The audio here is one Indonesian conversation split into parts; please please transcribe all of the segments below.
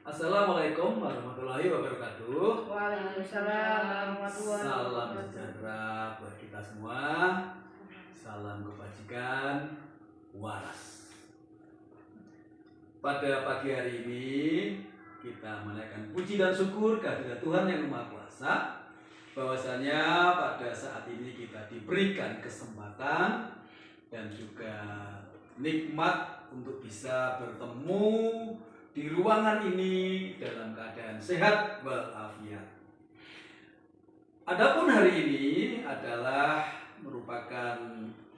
Assalamualaikum warahmatullahi wabarakatuh. Waalaikumsalam warahmatullahi Salam wabarakatuh. sejahtera buat kita semua. Salam kebajikan waras. Pada pagi hari ini kita menaikkan puji dan syukur kehadirat Tuhan yang Maha Kuasa, bahwasanya pada saat ini kita diberikan kesempatan dan juga nikmat untuk bisa bertemu di ruangan ini dalam keadaan sehat walafiat. Adapun hari ini adalah merupakan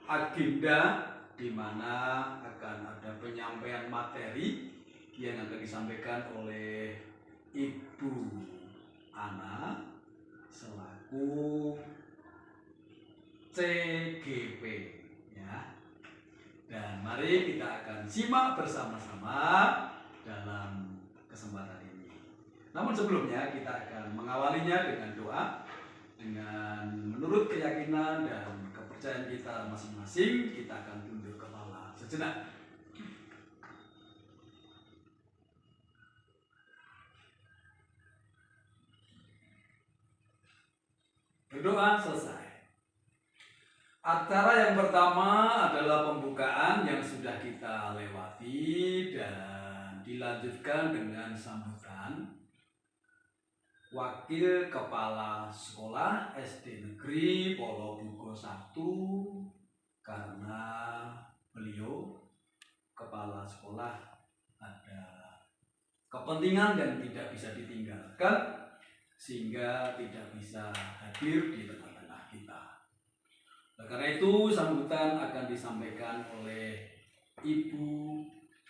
agenda di mana akan ada penyampaian materi yang akan disampaikan oleh Ibu Ana selaku CGP ya. Dan mari kita akan simak bersama-sama dalam kesempatan ini. Namun sebelumnya kita akan mengawalinya dengan doa, dengan menurut keyakinan dan kepercayaan kita masing-masing. Kita akan tunduk kepala sejenak. Berdoa selesai. Acara yang pertama adalah pembukaan yang sudah kita lewati dan dilanjutkan dengan sambutan Wakil Kepala Sekolah SD Negeri Polobugo 1, karena beliau Kepala Sekolah ada kepentingan yang tidak bisa ditinggalkan sehingga tidak bisa hadir di tengah-tengah kita. Karena itu sambutan akan disampaikan oleh Ibu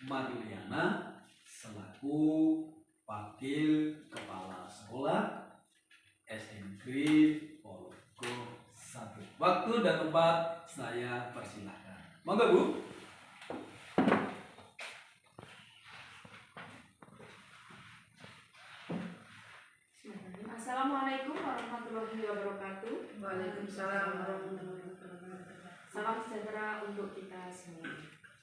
Marliana selaku Wakil Kepala Sekolah SD Negeri Polobugo 1. Waktu dan tempat saya persilahkan. Monggo Bu. Assalamualaikum warahmatullahi wabarakatuh. Waalaikumsalam warahmatullahi wabarakatuh. Salam sejahtera untuk kita semua.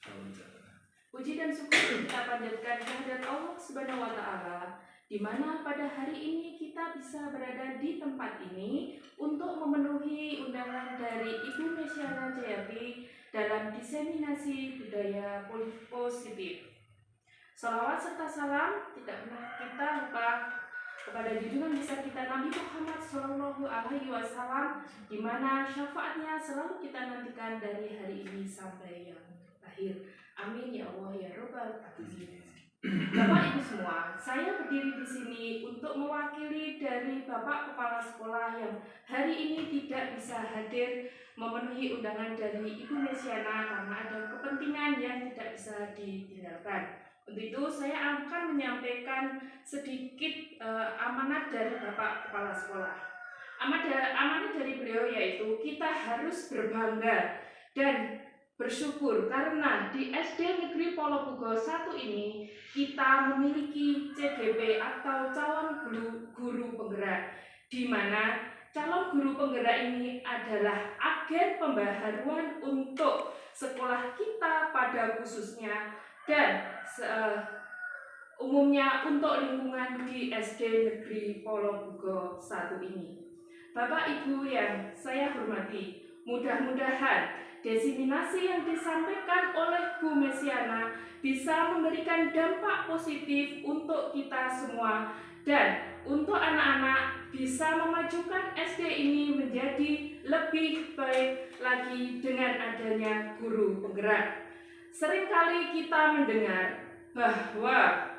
Salam sejahtera. Puji dan syukur kita panjatkan kehadirat Allah Subhanahu wa Ta'ala, di mana pada hari ini kita bisa berada di tempat ini untuk memenuhi undangan dari Ibu Mesyana Jayati dalam diseminasi budaya positif. Salawat serta salam tidak pernah kita lupa kepada junjungan besar kita Nabi Muhammad Shallallahu Alaihi Wasallam, di mana syafaatnya selalu kita nantikan dari hari ini sampai yang akhir. Amin ya Allah ya Rabbal Alamin. Bapak Ibu semua, saya berdiri di sini untuk mewakili dari Bapak Kepala Sekolah yang hari ini tidak bisa hadir memenuhi undangan dari Ibu Mesyana karena ada kepentingan yang tidak bisa ditinggalkan. Untuk itu saya akan menyampaikan sedikit amanat dari Bapak Kepala Sekolah. Amanat dari beliau yaitu kita harus berbangga dan bersyukur karena di SD Negeri Polobugo 1 ini kita memiliki CGP atau calon guru penggerak, di mana calon guru penggerak ini adalah agen pembaharuan untuk sekolah kita pada khususnya dan umumnya untuk lingkungan di SD Negeri Polobugo 1 ini. Bapak Ibu yang saya hormati, mudah-mudahan diseminasi yang disampaikan oleh Bu Mesyana bisa memberikan dampak positif untuk kita semua dan untuk anak-anak bisa memajukan SD ini menjadi lebih baik lagi dengan adanya guru penggerak. Seringkali kita mendengar bahwa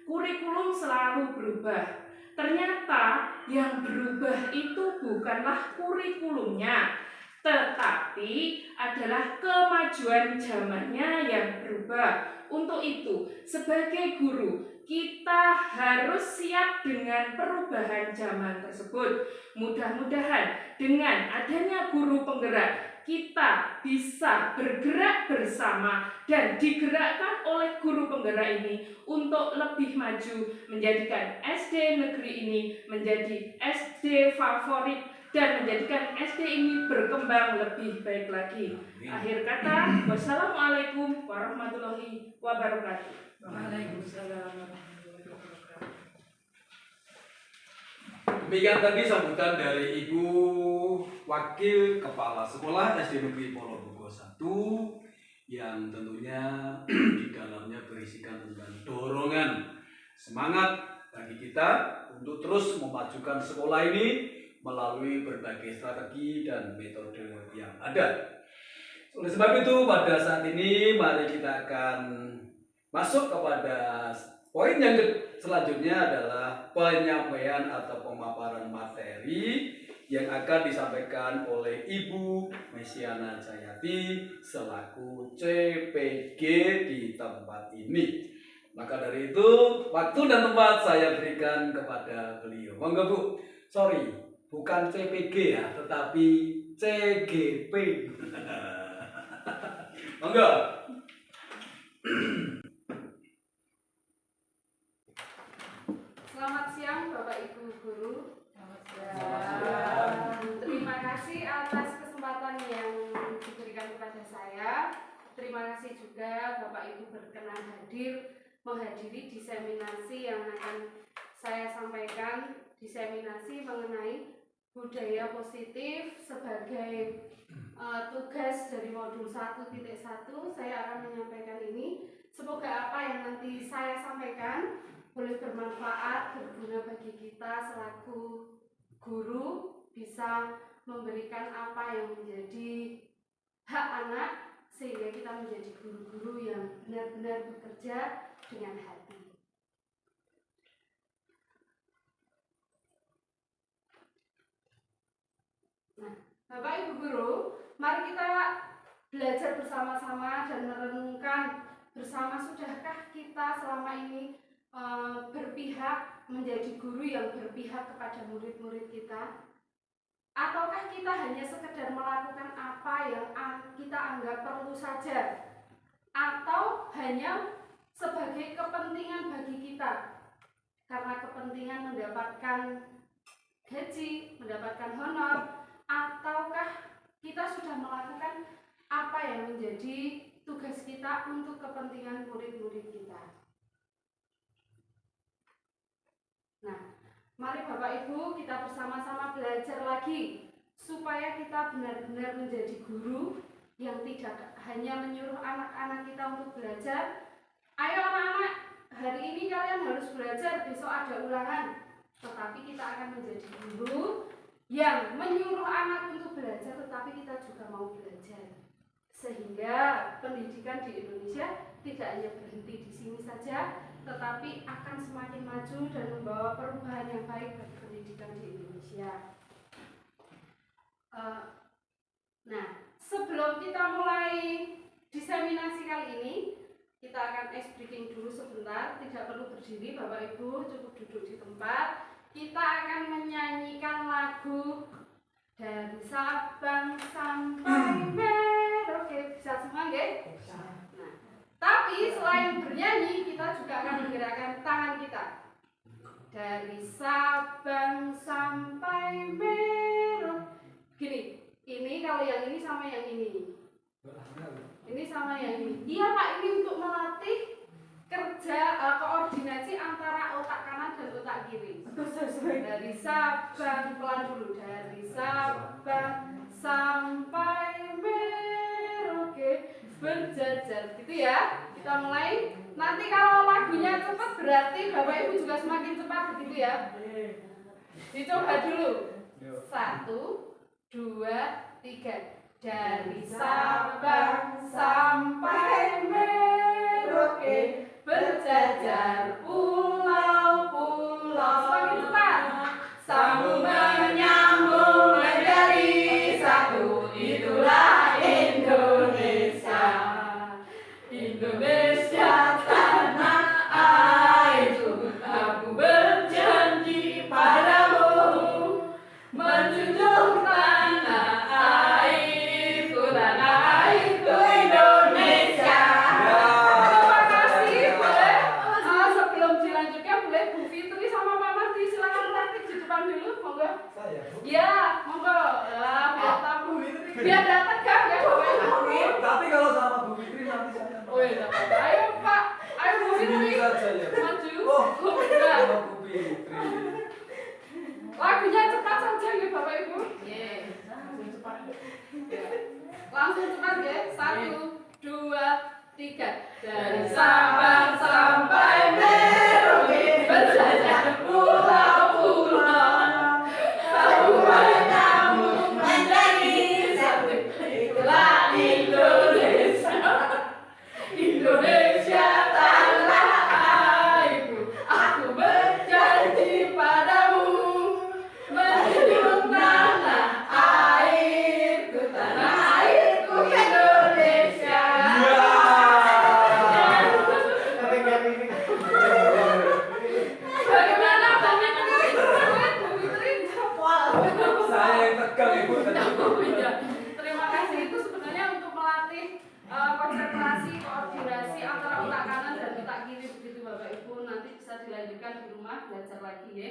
kurikulum selalu berubah. Ternyata yang berubah itu bukanlah kurikulumnya, tetapi adalah kemajuan zamannya yang berubah. Untuk itu, sebagai guru, kita harus siap dengan perubahan zaman tersebut. Mudah-mudahan dengan adanya guru penggerak, kita bisa bergerak bersama dan digerakkan oleh guru penggerak ini untuk lebih maju, menjadikan SD negeri ini menjadi SD favorit dan menjadikan SD ini berkembang lebih baik lagi. Akhir kata, wassalamualaikum warahmatullahi wabarakatuh. Waalaikumsalam warahmatullahi wabarakatuh. Demikian tadi sambutan dari Ibu Wakil Kepala Sekolah SD Negeri Polobogo 1 yang tentunya di dalamnya berisikan tentang dorongan semangat bagi kita untuk terus memajukan sekolah ini melalui berbagai strategi dan metode yang ada. Oleh sebab itu pada saat ini mari kita akan masuk kepada poin yang selanjutnya adalah penyampaian atau pemaparan materi yang akan disampaikan oleh Ibu Mesiana Jayati selaku CPG di tempat ini. Maka dari itu waktu dan tempat saya berikan kepada beliau. Monggo Bu. Sorry, bukan CPG ya, tetapi CGP. Monggo. Selamat siang Bapak Ibu Guru. Selamat siang. Terima kasih atas kesempatan yang diberikan kepada saya. Terima kasih juga Bapak Ibu berkenan menghadiri diseminasi yang akan saya sampaikan, diseminasi mengenai budaya positif sebagai tugas dari modul 1.1. Saya akan menyampaikan ini. Semoga apa yang nanti saya sampaikan boleh bermanfaat, berguna bagi kita selaku guru, bisa memberikan apa yang menjadi hak anak sehingga kita menjadi guru-guru yang benar-benar bekerja dengan hati. Nah, Bapak Ibu Guru, mari kita belajar bersama-sama dan merenungkan bersama, sudahkah kita selama ini berpihak, menjadi guru yang berpihak kepada murid-murid kita, ataukah kita hanya sekedar melakukan apa yang kita anggap perlu saja, atau hanya sebagai kepentingan bagi kita karena kepentingan mendapatkan gaji, mendapatkan honor, ataukah kita sudah melakukan apa yang menjadi tugas kita untuk kepentingan murid-murid kita. Nah, mari Bapak Ibu kita bersama-sama belajar lagi supaya kita benar-benar menjadi guru yang tidak hanya menyuruh anak-anak kita untuk belajar. Ayo anak-anak, hari ini kalian harus belajar, besok ada ulangan. Tetapi kita akan menjadi guru yang menyuruh anak untuk belajar, tetapi kita juga mau belajar. Sehingga pendidikan di Indonesia tidak hanya berhenti di sini saja, tetapi akan semakin maju dan membawa perubahan yang baik bagi pendidikan di Indonesia. Nah, sebelum kita mulai diseminasi kali ini, kita akan ice breaking dulu sebentar. Tidak perlu berdiri Bapak Ibu, cukup duduk di tempat. Kita akan menyanyikan lagu Dari Sabang Sampai Merauke. Bisa semua nggih? Nah, tapi selain bernyanyi, kita juga akan menggerakkan tangan kita. Dari Sabang sampai Merauke. Gini, ini kalau yang ini sama yang ini. Ini sama yang ini. Iya Pak, ini untuk melatih kerja koordinasi antara otak kanan dan otak kiri. Dari Sabang, pelan dulu. Dari Sabang sampai Merauke berjajar, gitu ya. Kita mulai. Nanti kalau lagunya cepat berarti Bapak Ibu juga semakin cepat, begitu ya. Dicoba dulu. 1, 2, 3. Dari Sabang sampai Merauke berjajar pulau-pulau. Semakin cepat. Sambung menyambung menjadi satu, itulah Indonesia. Indonesia tanah airku, aku berjanji padamu menjunjung tanah airku Indonesia. Terima kasih. Boleh sebelum dilanjutkan, boleh Bu Fitri sama Pak Mardi silakan praktik di depan dulu, monggo. Saya. Ya, monggo. Biar tamu, biar dapat kan ya Bapak Ibu. Tapi kalau sama Bu Fitri nanti saya. Oh iya, ayo Pak, ayo Bu Fitri. Sini saja ya. Maju. Oh, Nah, sama Bu Fitri. lagu Langsung cepat ya. 1, 2, 3. Dari Sabang sampai Merauke berjajah pulau-pulau. Semua nyambung menjadi satu. Itulah Indonesia. Indonesia tanah airku. Aku berjanji padamu menjunjung tanah airku, tanah airku Indonesia. Bagaimana banyak Bu Fitri? Saya yang tegang ibu tadi. Iya. Terima kasih, itu sebenarnya untuk melatih konsentrasi, koordinasi antara otak kanan dan otak kiri begitu Bapak Ibu. Nanti bisa dilanjutkan di rumah belajar lagi ya.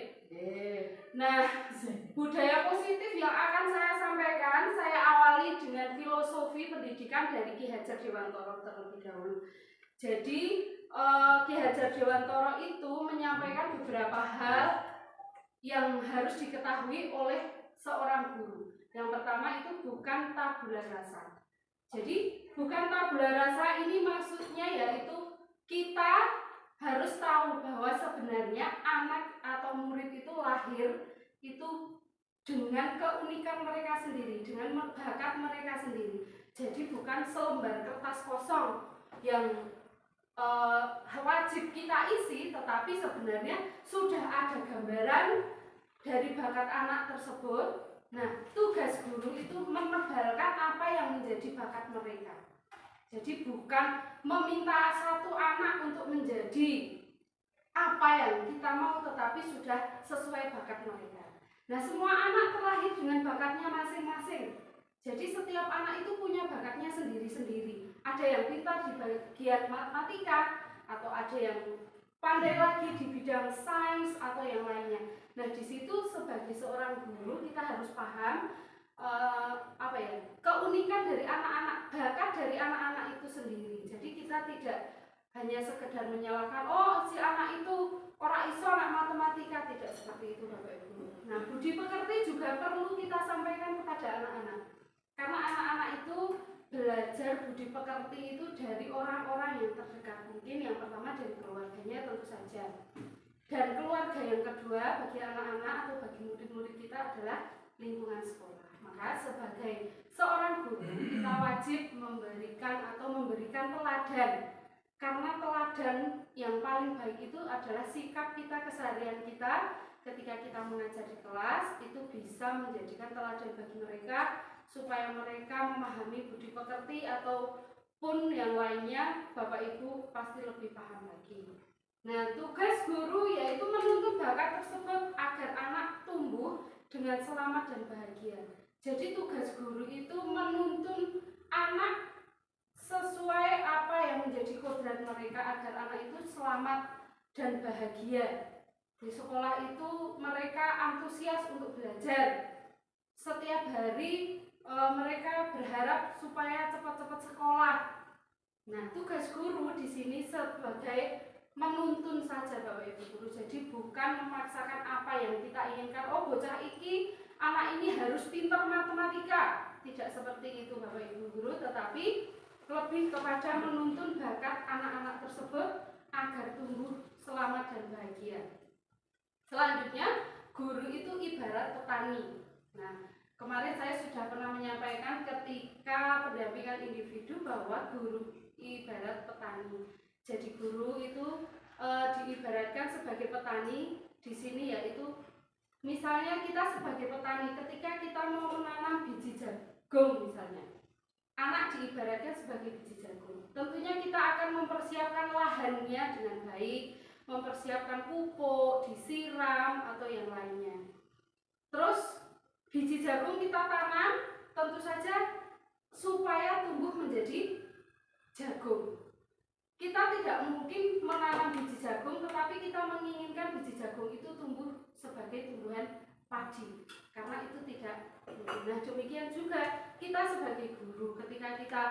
Nah, budaya positif yang akan saya sampaikan, saya awali dengan filosofi pendidikan dari Ki Hajar Dewantoro terlebih dahulu. Jadi Ki Hajar Dewantoro itu menyampaikan beberapa hal yang harus diketahui oleh seorang guru. Yang pertama itu bukan tabula rasa. Jadi bukan tabula rasa ini maksudnya yaitu kita harus tahu bahwa sebenarnya anak atau murid itu lahir itu dengan keunikan mereka sendiri, dengan bakat mereka sendiri. Jadi bukan selembar kertas kosong yang wajib kita isi, tetapi sebenarnya sudah ada gambaran dari bakat anak tersebut. Nah, tugas guru itu menebalkan apa yang menjadi bakat mereka. Jadi bukan meminta satu anak untuk menjadi apa yang kita mau, tetapi sudah sesuai bakat mereka. Nah, semua anak terlahir dengan bakatnya masing-masing. Jadi setiap anak itu punya bakatnya sendiri-sendiri. Ada yang pintar di bagian matematika, atau ada yang pandai lagi di bidang sains atau yang lainnya. Nah, di situ sebagai seorang guru kita harus paham keunikan dari anak-anak, bakat dari anak-anak itu sendiri. Jadi kita tidak hanya sekedar menyalahkan, oh si anak itu orang iso anak matematika, tidak seperti itu Bapak Ibu. Nah, budi pekerti juga perlu kita sampaikan kepada anak-anak. Karena anak-anak itu belajar budi pekerti itu dari orang-orang yang terdekat. Mungkin yang pertama dari keluarganya tentu saja. Dan keluarga yang kedua bagi anak-anak atau bagi murid-murid kita adalah lingkungan sekolah. Maka sebagai seorang guru kita wajib memberikan teladan. Karena teladan yang paling baik itu adalah sikap kita, keseharian kita ketika kita mengajar di kelas, itu bisa menjadikan teladan bagi mereka supaya mereka memahami budi pekerti ataupun yang lainnya. Bapak Ibu pasti lebih paham lagi. Nah, tugas guru yaitu menuntun bakat tersebut agar anak tumbuh dengan selamat dan bahagia. Jadi tugas guru itu menuntun anak sesuai apa yang menjadi kodrat mereka agar anak itu selamat dan bahagia. Di sekolah itu mereka antusias untuk belajar. Setiap hari mereka berharap supaya cepat-cepat sekolah. Nah, tugas guru di sini sebagai menuntun saja Bapak Ibu guru. Jadi bukan memaksakan apa yang kita inginkan. Oh, bocah iki, anak ini harus pintar matematika. Tidak seperti itu Bapak Ibu guru, tetapi lebih kepada menuntun bakat anak-anak tersebut agar tumbuh selamat dan bahagia. Selanjutnya, guru itu ibarat petani. Nah, kemarin saya sudah pernah menyampaikan ketika pendampingan individu bahwa guru ibarat petani. Jadi guru itu diibaratkan sebagai petani di sini, yaitu misalnya kita sebagai petani ketika kita mau menanam biji jagung misalnya. Anak diibaratkan sebagai biji jagung. Tentunya kita akan mempersiapkan lahannya dengan baik, mempersiapkan pupuk, disiram atau yang lainnya. Terus biji jagung kita tanam, tentu saja supaya tumbuh menjadi jagung. Kita tidak mungkin menanam biji jagung, tetapi kita menginginkan biji jagung itu tumbuh sebagai tumbuhan padi, karena itu tidak. Nah, demikian juga kita sebagai guru ketika kita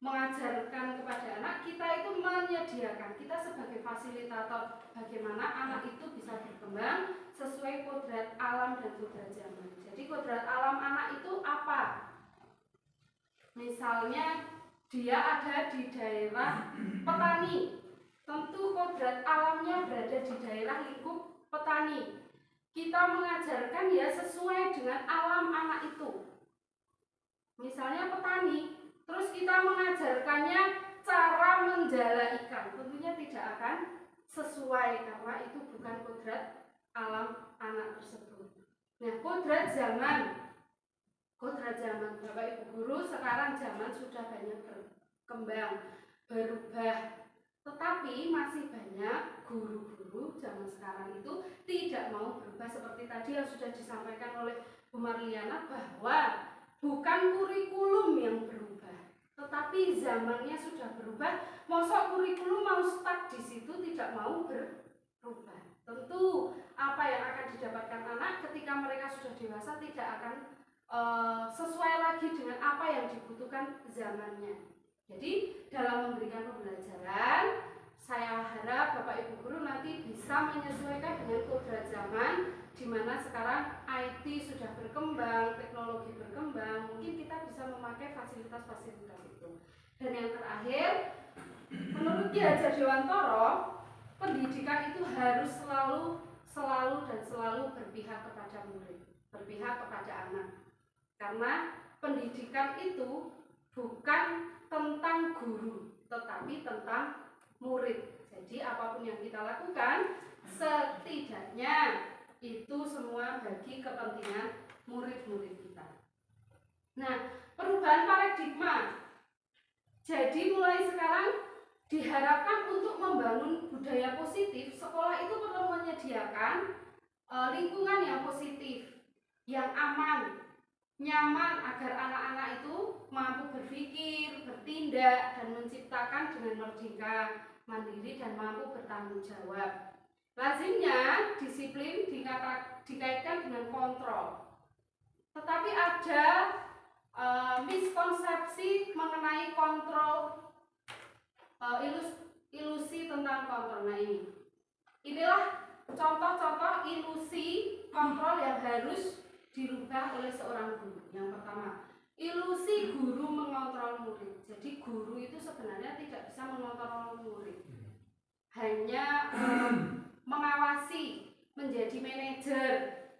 mengajarkan kepada anak, kita itu menyediakan, kita sebagai fasilitator bagaimana anak itu bisa berkembang sesuai kodrat alam dan kodrat zaman. Jadi kodrat alam anak itu apa? Misalnya dia ada di daerah petani, tentu kodrat alamnya berada di daerah lingkup petani. Kita mengajarkan ya sesuai dengan alam anak itu. Misalnya petani, terus kita mengajarkannya cara menjala ikan, tentunya tidak akan sesuai karena itu bukan kodrat alam anak tersebut. Nah, kodrat zaman Bapak Ibu guru, sekarang zaman sudah banyak berkembang, berubah. Tetapi masih banyak guru-guru zaman sekarang itu tidak mau berubah seperti tadi yang sudah disampaikan oleh Bu Marliana, bahwa bukan kurikulum yang berubah, tetapi zamannya sudah berubah. Mosok kurikulum mau stuck di situ, tidak mau berubah. Tentu apa yang akan didapatkan anak ketika mereka sudah dewasa tidak akan sesuai lagi dengan apa yang dibutuhkan zamannya. Jadi dalam memberikan pembelajaran, saya harap Bapak Ibu guru nanti bisa menyesuaikan dengan kodrat zaman, di mana sekarang IT sudah berkembang, teknologi berkembang, mungkin kita bisa memakai fasilitas-fasilitas itu. Dan yang terakhir, menurut Ki Hajar Dewantoro, pendidikan itu harus selalu berpihak kepada murid, berpihak kepada anak. Karena pendidikan itu bukan tentang guru, tetapi tentang murid. Jadi apapun yang kita lakukan, setidaknya itu semua bagi kepentingan murid-murid kita. Nah, perubahan paradigma. Jadi mulai sekarang diharapkan untuk membangun budaya positif, sekolah itu perlu menyediakan lingkungan yang positif, yang aman, nyaman, agar anak-anak itu mampu berpikir, bertindak, dan menciptakan dengan merdeka, mandiri, dan mampu bertanggung jawab. Lazimnya disiplin dikaitkan dengan kontrol. Tetapi ada miskonsepsi mengenai kontrol, ilusi tentang kontrol. Nah, inilah contoh-contoh ilusi kontrol yang harus dirubah oleh seorang guru. Yang pertama, ilusi guru mengontrol murid. Jadi guru itu sebenarnya tidak bisa mengontrol murid, hanya mengawasi, menjadi manajer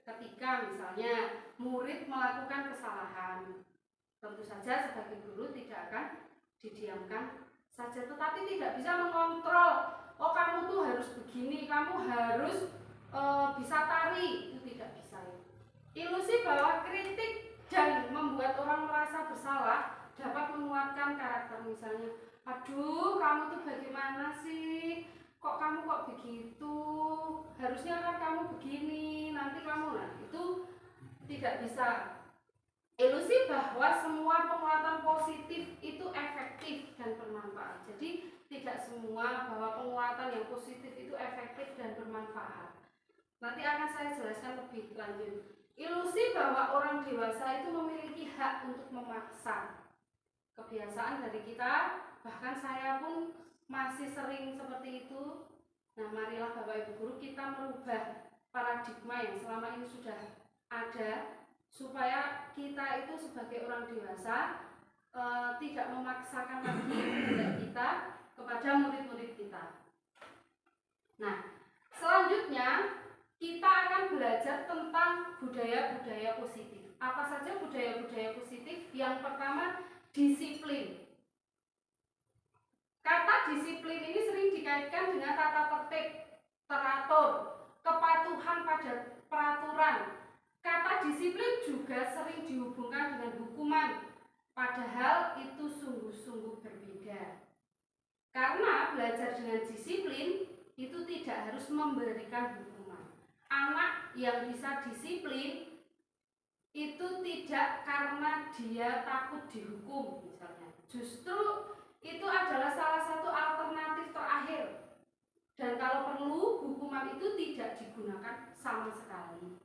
ketika misalnya murid melakukan kesalahan. Tentu saja sebagai guru tidak akan didiamkan saja, tetapi tidak bisa mengontrol. Oh, kamu tuh harus begini, kamu harus bisa tari, itu tidak bisa. Ilusi bahwa kritik dan membuat orang merasa bersalah dapat menguatkan karakter. Misalnya, aduh kamu tuh bagaimana sih, kok kamu kok begitu, harusnya kan kamu begini, nanti kamu, nah itu tidak bisa. Ilusi bahwa semua penguatan positif itu efektif dan bermanfaat. Jadi tidak semua bahwa penguatan yang positif itu efektif dan bermanfaat. Nanti akan saya jelaskan lebih lanjut. Ilusi bahwa orang dewasa itu memiliki hak untuk memaksa. Kebiasaan dari kita, bahkan saya pun masih sering seperti itu. Nah, marilah Bapak Ibu guru kita merubah paradigma yang selama ini sudah ada, supaya kita itu sebagai orang dewasa tidak memaksakan lagi kehendak kita kepada murid-murid kita. Nah, selanjutnya kita akan belajar tentang budaya-budaya positif. Apa saja budaya-budaya positif? Yang pertama, disiplin. Kata disiplin ini sering dikaitkan dengan tata tertib, teratur, kepatuhan pada peraturan. Kata disiplin juga sering dihubungkan dengan hukuman, padahal itu sungguh-sungguh berbeda. Karena belajar dengan disiplin itu tidak harus memberikan hukuman. Anak yang bisa disiplin itu tidak karena dia takut dihukum misalnya. Justru itu adalah salah satu alternatif terakhir. Dan kalau perlu, hukuman itu tidak digunakan sama sekali.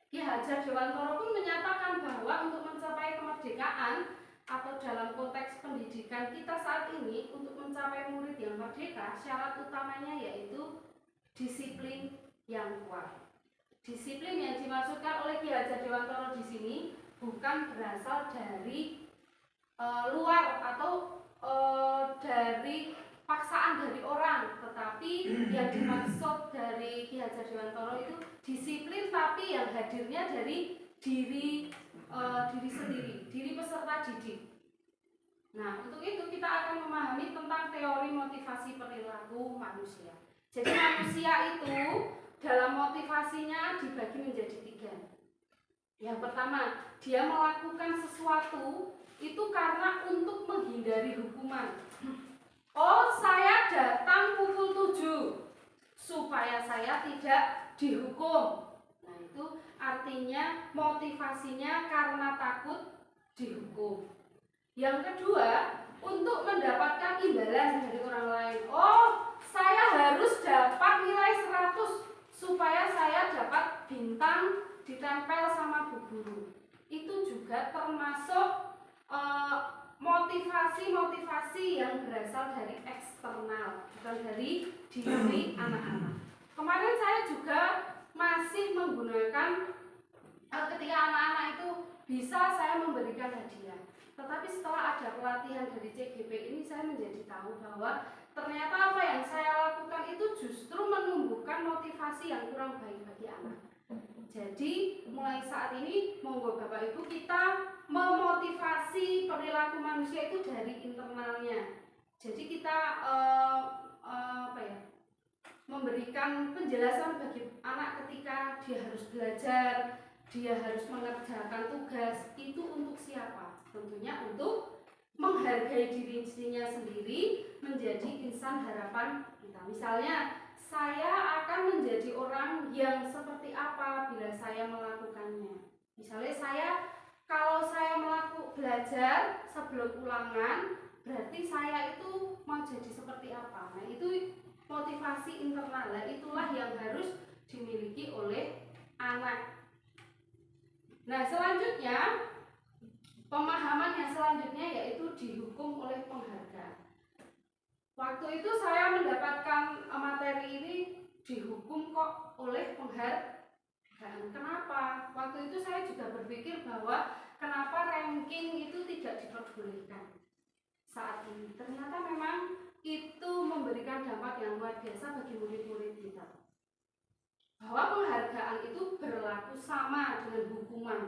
Ki Hajar Dewantoro pun menyatakan bahwa untuk mencapai kemerdekaan atau dalam konteks pendidikan kita saat ini, untuk mencapai murid yang merdeka, syarat utamanya yaitu disiplin yang kuat. Disiplin yang dimaksudkan oleh Ki Hajar Dewantoro di sini bukan berasal dari luar atau dari paksaan dari orang, tetapi yang dimaksud dari Ki Hajar Dewantara itu disiplin, tapi yang hadirnya dari diri sendiri, diri peserta didik. Nah, untuk itu kita akan memahami tentang teori motivasi perilaku manusia. Jadi manusia itu dalam motivasinya dibagi menjadi 3. Yang pertama, dia melakukan sesuatu itu karena untuk menghindari hukuman. Oh, saya datang pukul 7 supaya saya tidak dihukum. Nah, itu artinya motivasinya karena takut dihukum. Yang kedua, untuk mendapatkan imbalan dari orang lain. Oh, saya harus dapat nilai 100 supaya saya dapat bintang ditempel sama bu guru. Itu juga termasuk motivasi-motivasi yang berasal dari eksternal, bukan dari diri anak-anak. Kemarin saya juga masih menggunakan ketika anak-anak itu bisa saya memberikan hadiah. Tetapi setelah ada pelatihan dari CGP ini, saya menjadi tahu bahwa ternyata apa yang saya lakukan itu justru menumbuhkan motivasi yang kurang baik bagi anak. Jadi mulai saat ini monggo Bapak Ibu kita memotivasi perilaku manusia itu dari internalnya. Jadi kita memberikan penjelasan bagi anak ketika dia harus belajar, dia harus mengerjakan tugas itu untuk siapa? Tentunya untuk menghargai dirinya sendiri, menjadi insan harapan kita. Misalnya saya akan menjadi orang yang seperti apa bila saya melakukannya. Misalnya kalau saya belajar sebelum ulangan, berarti saya itu mau jadi seperti apa. Nah, itu motivasi internal. Nah, itulah yang harus dimiliki oleh anak. Nah, selanjutnya pemahaman yang selanjutnya yaitu dihukum oleh penghargaan. Waktu itu saya mendapatkan materi ini, dihukum kok oleh penghargaan. Kenapa? Waktu itu saya juga berpikir bahwa kenapa ranking itu tidak diperbolehkan saat ini. Ternyata memang itu memberikan dampak yang luar biasa bagi murid-murid kita. Bahwa penghargaan itu berlaku sama dengan hukuman.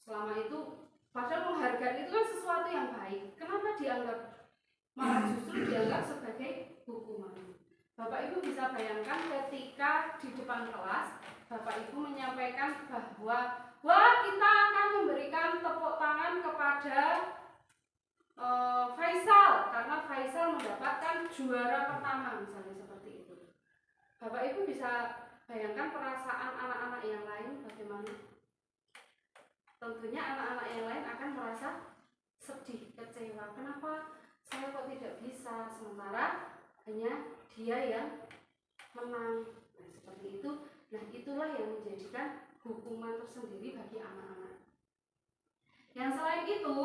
Selama itu, padahal penghargaan itu kan sesuatu yang baik. Kenapa dianggap malah justru dianggap sebagai hukuman? Bapak Ibu bisa bayangkan ketika di depan kelas Bapak Ibu menyampaikan bahwa kita akan memberikan tepuk tangan kepada Faisal karena Faisal mendapatkan juara pertama, misalnya seperti itu. Bapak Ibu bisa bayangkan perasaan anak-anak yang lain bagaimana? Tentunya anak-anak yang lain akan merasa sedih, kecewa. Kenapa saya kok tidak bisa, sementara hanya dia yang menang. Nah, seperti itu. Nah, itulah yang menjadikan hukuman tersendiri bagi anak-anak. Yang selain itu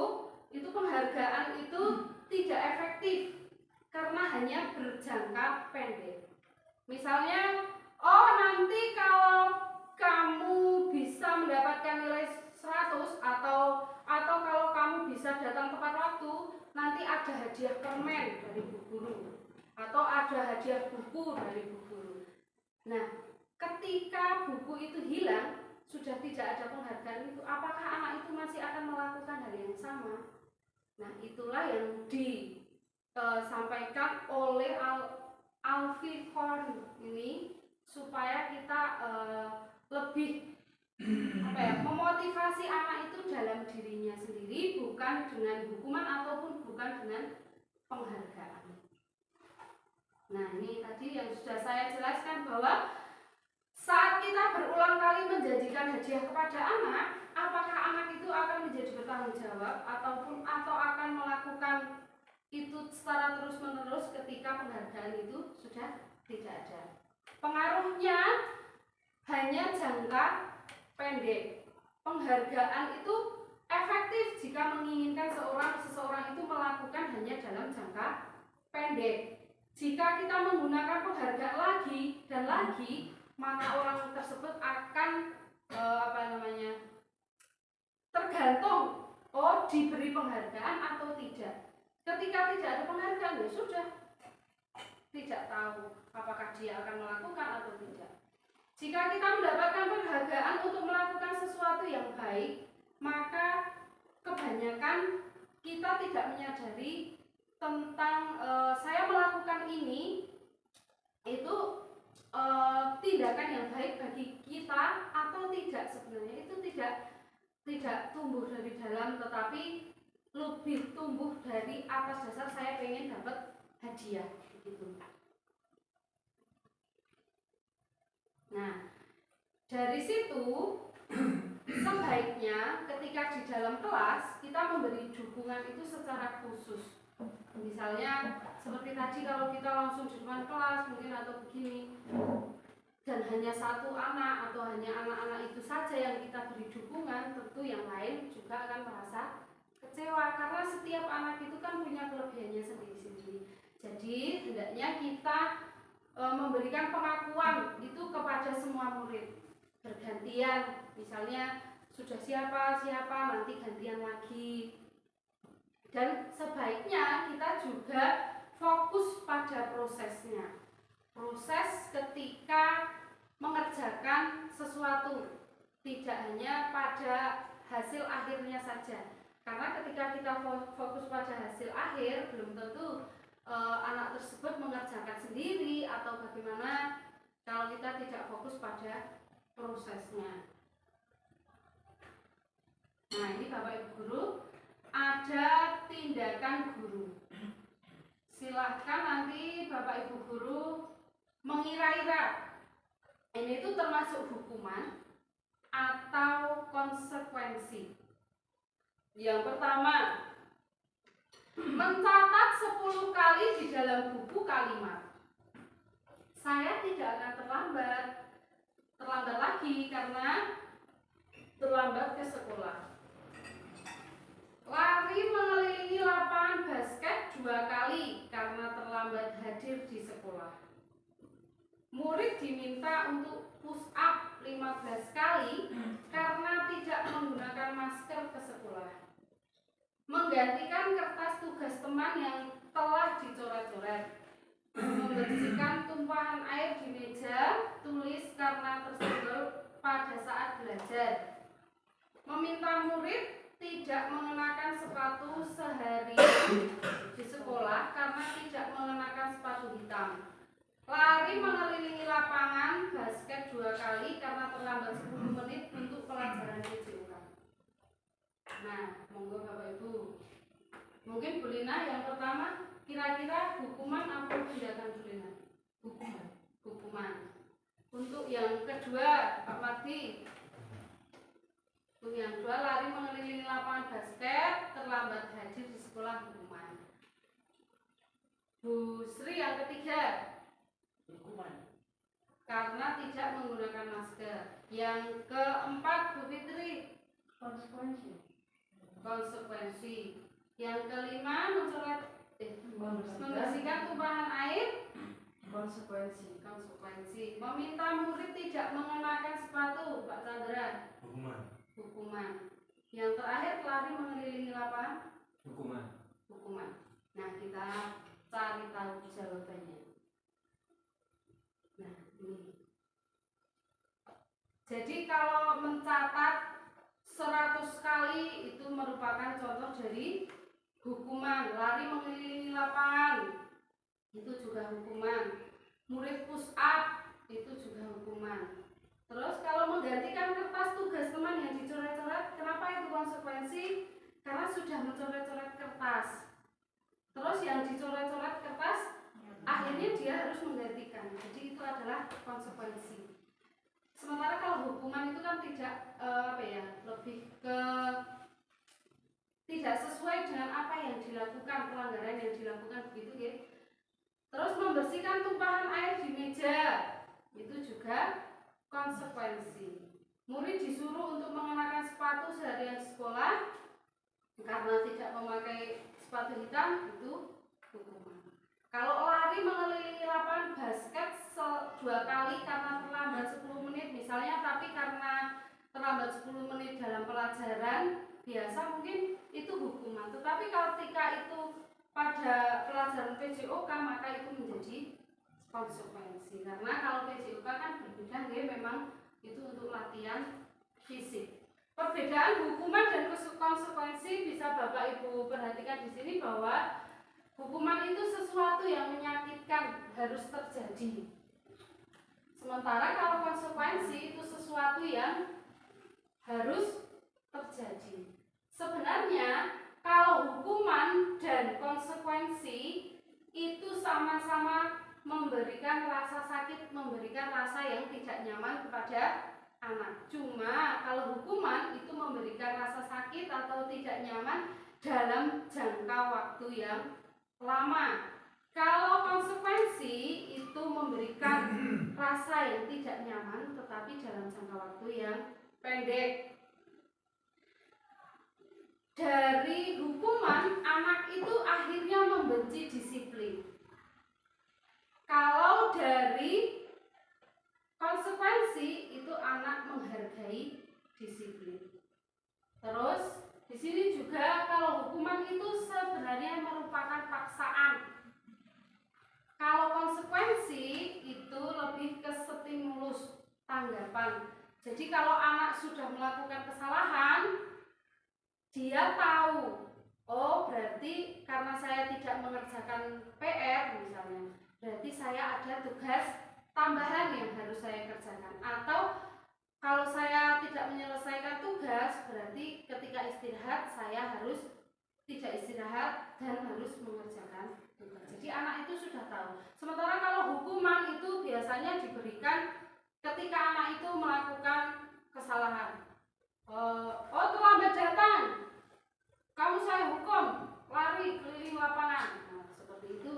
penghargaan itu tidak efektif karena hanya berjangka pendek. Misalnya, oh nanti kalau kamu bisa mendapatkan nilai 100 atau kalau kamu bisa datang tepat waktu, nanti ada hadiah permen dari bu guru atau ada hadiah buku dari bu guru. Nah, ketika buku itu hilang, sudah tidak ada penghargaan itu, apakah anak itu masih akan melakukan hal yang sama? Nah, itulah yang disampaikan oleh Alfie Korn ini supaya kita lebih memotivasi anak itu dalam dirinya sendiri, bukan dengan hukuman ataupun bukan dengan penghargaan. Nah, ini tadi yang sudah saya jelaskan bahwa saat kita berulang kali menjanjikan hadiah kepada anak, apakah anak itu akan menjadi bertanggung jawab atau akan melakukan itu secara terus-menerus ketika penghargaan itu sudah tidak ada. Pengaruhnya hanya jangka pendek. Penghargaan itu efektif jika menginginkan seseorang itu melakukan hanya dalam jangka pendek. Jika kita menggunakan penghargaan lagi dan lagi, maka orang tersebut akan tergantung. Oh, diberi penghargaan atau tidak. Ketika tidak ada penghargaan, ya sudah, tidak tahu apakah dia akan melakukan atau tidak. Jika kita mendapatkan penghargaan untuk melakukan sesuatu yang baik, maka kebanyakan kita tidak menyadari tentang saya melakukan ini itu tindakan yang baik bagi kita atau tidak. Sebenarnya itu tidak tumbuh dari dalam, tetapi lebih tumbuh dari atas dasar saya pengen dapat hadiah gitu. Nah, dari situ sebaiknya ketika di dalam kelas kita memberi dukungan itu secara khusus. Misalnya seperti tadi, kalau kita langsung di depan kelas mungkin atau begini, dan hanya satu anak atau hanya anak-anak itu saja yang kita beri dukungan, tentu yang lain juga akan merasa kecewa, karena setiap anak itu kan punya kelebihannya sendiri-sendiri. Jadi hendaknya kita memberikan pengakuan itu kepada semua murid bergantian. Misalnya sudah siapa nanti gantian lagi. Dan sebaiknya kita juga fokus pada prosesnya. Proses ketika mengerjakan sesuatu, tidak hanya pada hasil akhirnya saja. Karena ketika kita fokus pada hasil akhir, belum tentu anak tersebut mengerjakan sendiri atau bagaimana kalau kita tidak fokus pada prosesnya. Nah, ini Bapak Ibu guru, ada tindakan guru. Silahkan nanti Bapak Ibu guru mengira-ira ini itu termasuk hukuman atau konsekuensi. Yang pertama, mencatat 10 kali di dalam buku kalimat. Saya tidak akan terlambat lagi karena terlambat ke sekolah. Lari mengelilingi lapangan basket 2 kali karena terlambat hadir di sekolah. Murid diminta untuk push up 15 kali karena tidak menggunakan masker ke sekolah. Menggantikan kertas tugas teman yang telah dicoret-coret. Membersihkan tumpahan air di meja tulis karena tersenggol pada saat belajar. Meminta murid tidak mengenakan sepatu seharian di sekolah karena tidak mengenakan sepatu hitam. Lari mengelilingi lapangan basket 2 kali karena terlambat 10 menit untuk pelajaran PJOK. Nah, monggo Bapak Ibu. Mungkin Bu Lina yang pertama, kira-kira hukuman apa tindakan Bu Lina? Hukuman. Untuk yang kedua, Pak Mardi. Untuk yang kedua, lari mengelilingi lapangan basket, terlambat hadir di sekolah, hukuman. Bu Sri yang ketiga, hukuman karena tidak menggunakan masker. Yang keempat, Bu Fitri, konsekuensi. Yang kelima, membersihkan tumpahan air, konsekuensi. Meminta murid tidak mengenakan sepatu, Pak Chandra, hukuman. Yang terakhir, lari mengelilingi lapangan, hukuman. Nah, kita cari tahu jawabannya. Nah, ini. Jadi kalau mencatat 100 kali itu merupakan contoh dari hukuman. Lari mengelilingi lapangan itu juga hukuman. Murid push up itu juga hukuman. Terus kalau menggantikan kertas tugas teman yang dicoret-coret, kenapa itu konsekuensi? Karena sudah mencoret-coret kertas. Terus yang dicoret-coret kertas, akhirnya dia harus menggantikan. Jadi itu adalah konsekuensi. Sementara kalau hukuman itu kan tidak lebih ke tidak sesuai dengan apa yang dilakukan, pelanggaran yang dilakukan, begitu ya. Terus membersihkan tumpahan air di meja itu juga konsekuensi. Murid disuruh untuk mengenakan sepatu seharian di sekolah karena tidak memakai sepatu hitam, itu hukuman. Kalau lari mengelilingi lapangan basket 2 kali karena terlambat 10 menit misalnya, tapi karena terlambat 10 menit dalam pelajaran biasa, mungkin itu PJOK, maka itu menjadi konsekuensi. Karena kalau PJOK kan berbeda, memang itu untuk latihan fisik. Perbedaan hukuman dan konsekuensi bisa Bapak Ibu perhatikan di sini bahwa hukuman itu sesuatu yang menyakitkan, harus terjadi. Sementara kalau konsekuensi itu sesuatu yang harus terjadi. Sebenarnya kalau hukuman dan konsekuensi itu sama-sama memberikan rasa sakit, memberikan rasa yang tidak nyaman kepada anak. Cuma kalau hukuman itu memberikan rasa sakit atau tidak nyaman dalam jangka waktu yang lama. Kalau konsekuensi itu memberikan rasa yang tidak nyaman tetapi dalam jangka waktu yang pendek. Dari hukuman, anak itu akhirnya membenci disiplin. Kalau dari konsekuensi itu anak menghargai disiplin. Terus di sini juga kalau hukuman itu sebenarnya merupakan paksaan. Kalau konsekuensi itu lebih ke stimulus, tanggapan. Jadi kalau anak sudah melakukan kesalahan, dia tahu, oh berarti karena saya tidak mengerjakan PR misalnya, berarti saya ada tugas tambahan yang harus saya kerjakan. Atau kalau saya tidak menyelesaikan tugas, berarti ketika istirahat saya harus tidak istirahat dan harus mengerjakan tugas. Jadi anak itu sudah tahu. Sementara kalau hukuman itu biasanya diberikan ketika anak itu melakukan kesalahan. Oh terlambat datang, kamu saya hukum, lari keliling lapangan. Nah, seperti itu.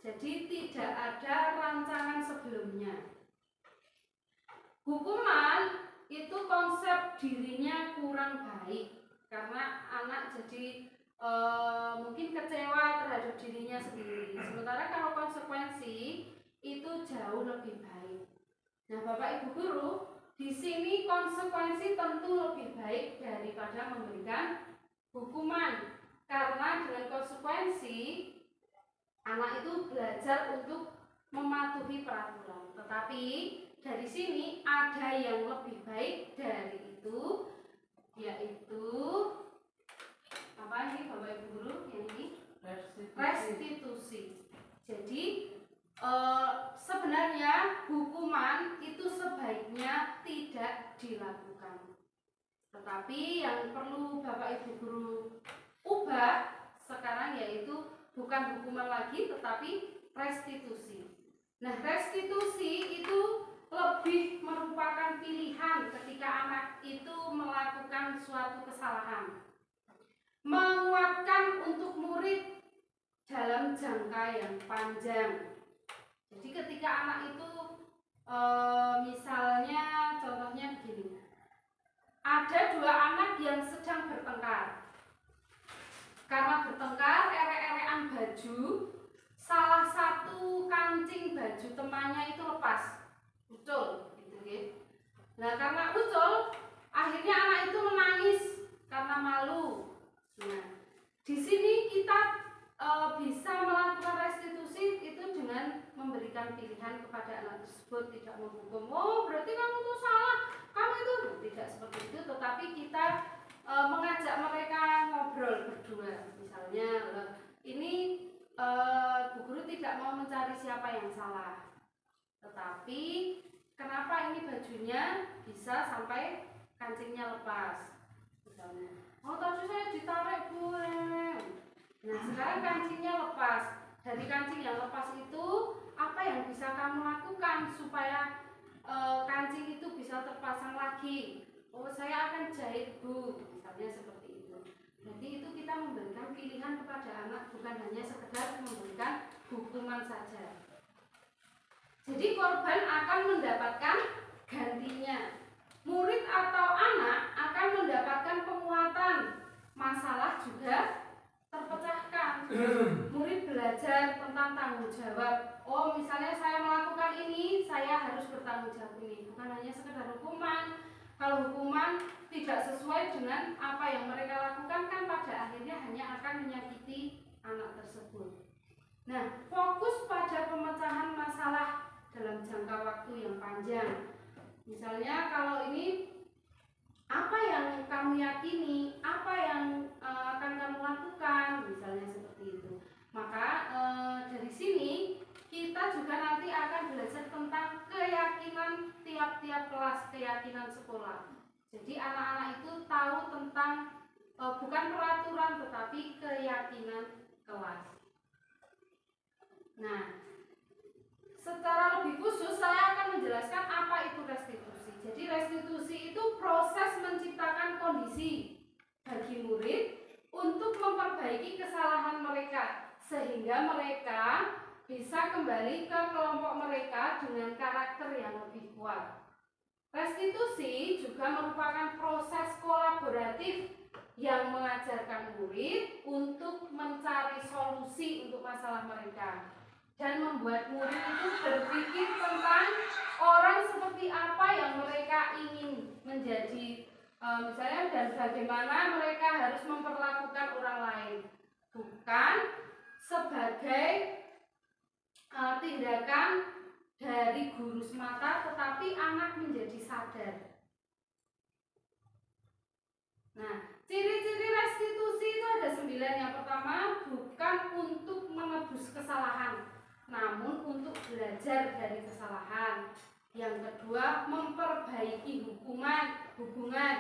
Jadi tidak ada rancangan sebelumnya. Hukuman itu konsep dirinya kurang baik karena anak jadi mungkin kecewa terhadap dirinya sendiri. Sementara kalau konsekuensi itu jauh lebih baik. Nah, Bapak Ibu guru, di sini konsekuensi tentu lebih baik daripada memberikan hukuman. Karena dengan konsekuensi anak itu belajar untuk mematuhi peraturan. Tetapi dari sini ada yang lebih baik dari itu, yaitu apa ini Bapak Ibu guru? Yang ini restitusi. Jadi sebenarnya hukuman itu sebaiknya tidak dilakukan. Tetapi yang perlu Bapak Ibu guru ubah sekarang yaitu bukan hukuman lagi tetapi restitusi. Nah, restitusi itu lebih merupakan pilihan ketika anak itu melakukan suatu kesalahan. Menguatkan untuk murid dalam jangka yang panjang. Jadi ketika anak itu misalnya contohnya begini. Ada dua anak yang sedang bertengkar. Karena bertengkar, erek-erekan baju, salah satu kancing baju temannya itu lepas, ucul, gitu ya. Nah, karena ucul, akhirnya anak itu menangis karena malu. Nah, di sini kita bisa melakukan restitusi itu dengan memberikan pilihan kepada anak tersebut, tidak menghukum. Oh, berarti kamu tuh salah, kamu itu tidak seperti itu, tetapi kita mengajak mereka ngobrol berdua. Misalnya, ini Bu Guru tidak mau mencari siapa yang salah, tetapi kenapa ini bajunya bisa sampai kancingnya lepas? Misalnya, oh tadi saya ditarik Bu. Nah sekarang kancingnya lepas. Dari kancing yang lepas itu apa yang bisa kamu lakukan supaya kancing itu bisa terpasang lagi? Oh saya akan jahit Bu, misalnya seperti itu. Berarti itu kita memberikan pilihan kepada anak, bukan hanya sekedar memberikan hukuman saja. Jadi korban akan mendapatkan gantinya. Murid atau anak akan mendapatkan penguatan. Masalah juga terpecahkan. Murid belajar tentang tanggung jawab. Oh misalnya saya melakukan ini, saya harus bertanggung jawab ini. Bukan hanya sekedar hukuman. Kalau hukuman tidak sesuai dengan apa yang mereka lakukan kan pada akhirnya hanya akan menyakiti anak tersebut. Nah, fokus pada pemecahan masalah dalam jangka waktu yang panjang. Misalnya kalau ini apa yang kamu yakini, apa yang akan kamu lakukan, misalnya seperti itu. Maka dari sini kita juga nanti akan belajar tentang keyakinan tiap-tiap kelas, keyakinan sekolah. Jadi anak-anak itu tahu tentang bukan peraturan tetapi keyakinan kelas. Nah, secara lebih khusus saya akan menjelaskan apa itu restitusi. Jadi restitusi itu proses menciptakan kondisi bagi murid untuk memperbaiki kesalahan mereka sehingga mereka bisa kembali ke kelompok mereka dengan karakter yang lebih kuat. Restitusi juga merupakan proses kolaboratif yang mengajarkan murid untuk mencari solusi untuk masalah mereka dan membuat murid itu berpikir tentang orang seperti apa yang mereka ingin menjadi, misalnya, dan bagaimana mereka harus memperlakukan orang lain, bukan sebagai tindakan dari guru semata, tetapi anak menjadi sadar. Nah, ciri-ciri restitusi itu ada 9. Yang pertama, bukan untuk menebus kesalahan, namun untuk belajar dari kesalahan. Yang kedua, memperbaiki hubungan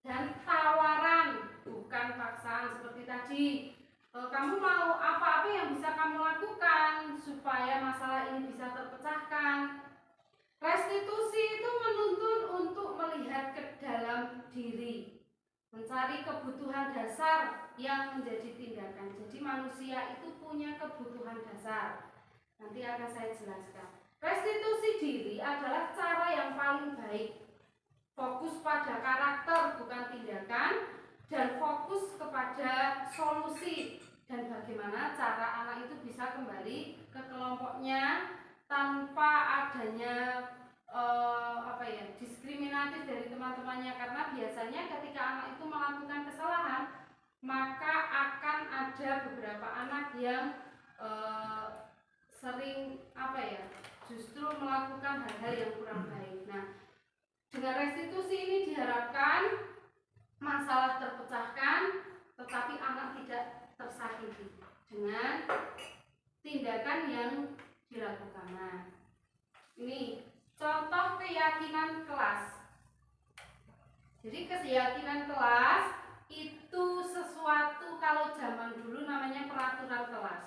dan tawaran, bukan paksaan seperti tadi. Kamu mau apa-apa yang bisa kamu lakukan supaya masalah ini bisa terpecahkan. Restitusi itu menuntun untuk melihat ke dalam diri, mencari kebutuhan dasar yang menjadi tindakan. Jadi manusia itu punya kebutuhan dasar. Nanti akan saya jelaskan. Restitusi diri adalah cara yang paling baik. Fokus pada karakter bukan tindakan, dan fokus kepada solusi dan bagaimana cara anak itu bisa kembali ke kelompoknya tanpa adanya diskriminatif dari teman-temannya, karena biasanya ketika anak itu melakukan kesalahan maka akan ada beberapa anak yang sering justru melakukan hal-hal yang kurang baik. Nah, dengan restitusi ini diharapkan masalah terpecahkan, tetapi anak tidak tersakiti dengan tindakan yang dilakukan. Nah, ini contoh keyakinan kelas. Jadi keyakinan kelas itu sesuatu, kalau zaman dulu namanya peraturan kelas.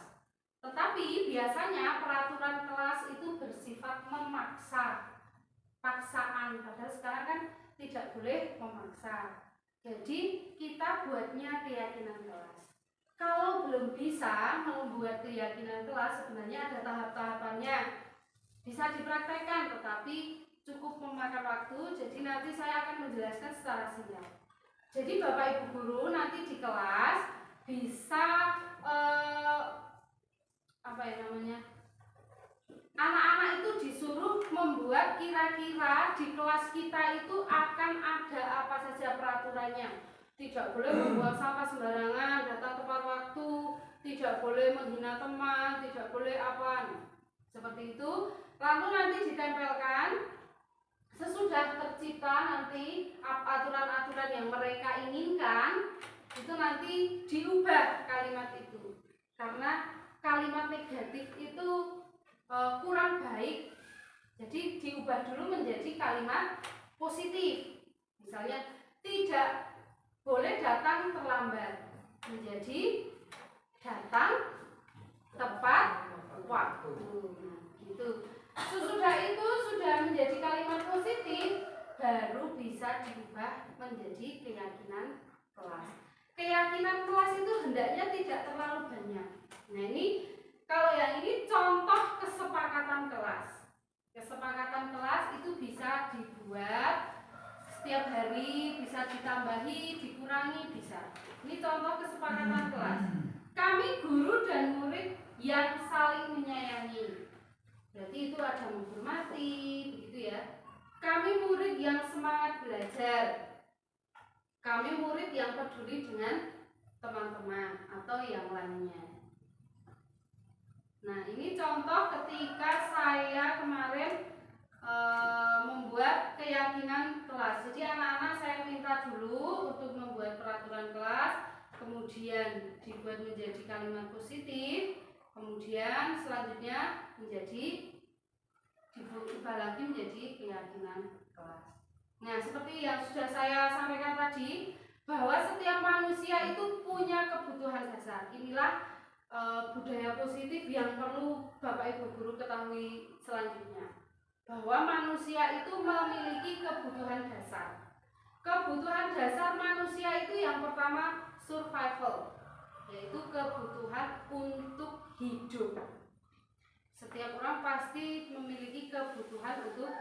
Tetapi biasanya peraturan kelas itu bersifat memaksa, paksaan. Padahal sekarang kan tidak boleh memaksa. Jadi kita buatnya keyakinan kelas. Kalau belum bisa membuat keyakinan kelas, sebenarnya ada tahap-tahapannya. Bisa dipraktekkan, tetapi cukup memakan waktu. Jadi nanti saya akan menjelaskan secara singkat. Jadi Bapak Ibu guru nanti di kelas bisa anak-anak itu disuruh membuat kira-kira di kelas kita itu akan ada apa saja peraturannya. Tidak boleh membuang sampah sembarangan, datang tepat waktu, tidak boleh menghina teman, tidak boleh seperti itu. Lalu nanti ditempelkan, sesudah tercipta nanti aturan-aturan yang mereka inginkan, itu nanti diubah kalimat itu, karena kalimat negatif itu kurang baik. Jadi diubah dulu menjadi kalimat positif. Misalnya tidak boleh datang terlambat, menjadi datang tepat waktu. Nah, gitu. Sesudah itu sudah menjadi kalimat positif, baru bisa diubah menjadi keyakinan kelas. Keyakinan kelas itu hendaknya tidak terlalu banyak. Nah, ini kalau yang ini contoh kesepakatan kelas. Kesepakatan kelas itu bisa dibuat setiap hari, bisa ditambahi, dikurangi, bisa. Ini contoh kesepakatan kelas. Kami guru dan murid yang saling menyayangi. Berarti itu ada menghormati, begitu ya. Kami murid yang semangat belajar. Kami murid yang peduli dengan teman-teman atau yang lainnya. Nah, ini contoh ketika saya kemarin membuat keyakinan kelas. Jadi anak-anak saya minta dulu untuk membuat peraturan kelas, kemudian dibuat menjadi kalimat positif, kemudian selanjutnya menjadi diubah lagi menjadi keyakinan kelas. Nah, seperti yang sudah saya sampaikan tadi, bahwa setiap manusia itu punya kebutuhan dasar. Inilah budaya positif yang perlu Bapak Ibu guru ketahui selanjutnya, bahwa manusia itu memiliki kebutuhan dasar. Kebutuhan dasar manusia itu yang pertama survival, yaitu kebutuhan untuk hidup. Setiap orang pasti memiliki kebutuhan untuk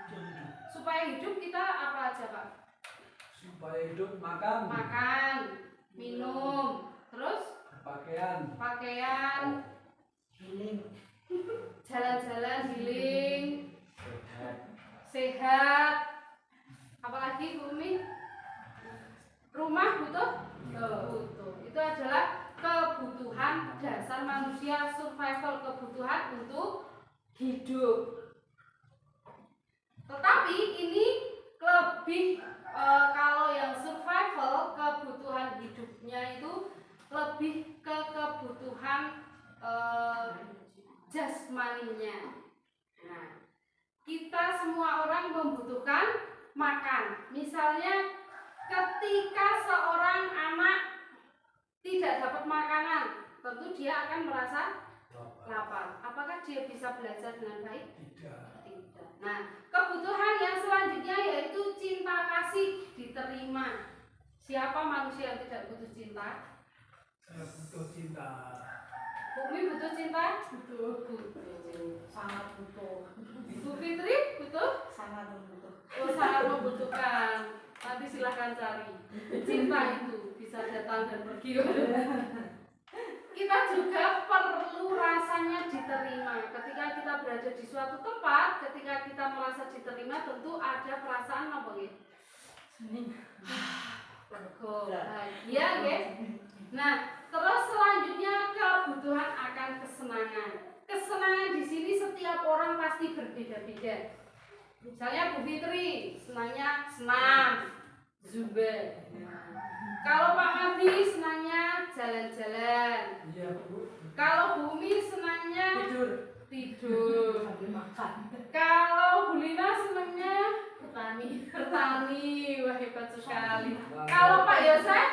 hidup. Supaya hidup kita apa aja, Pak? Supaya hidup makan, minum, terus pakaian, Healing. jalan-jalan, healing, sehat. Apalagi Bu Umi? Rumah butuh? Butuh. Itu adalah kebutuhan dasar manusia, survival, kebutuhan untuk hidup. Tetapi ini lebih kalau yang survival, kebutuhan hidupnya itu lebih ke kebutuhan jasmaninya. Nah, kita semua orang membutuhkan makan. Misalnya ketika seorang anak tidak dapat makanan, tentu dia akan merasa lapar. Apakah dia bisa belajar dengan baik? Tidak. Nah, kebutuhan yang selanjutnya yaitu cinta kasih diterima. Siapa manusia yang tidak butuh cinta? Saya butuh cinta. Bumi butuh cinta? Butuh. Sangat butuh. Bu Fitri butuh? Sangat butuh. Oh, sangat membutuhkan. Nanti silahkan cari. Cinta itu bisa datang dan pergi. Kita juga perlu rasanya diterima. Ketika kita berada di suatu tempat, ketika kita merasa diterima, tentu ada perasaan apa ya? Bahagia, ya. Nah, terus selanjutnya kebutuhan akan kesenangan. Kesenangan di sini setiap orang pasti berbeda-beda. Misalnya Bu Fitri senangnya senam, zumba. Kalau Pak Mardi senangnya jalan-jalan. Iya, Bu. Kalau Bumi senangnya tidur. Sambil makan. Kalau Bu Lina senangnya bertani. Wah, hebat sekali. Kalau Pak Yosef?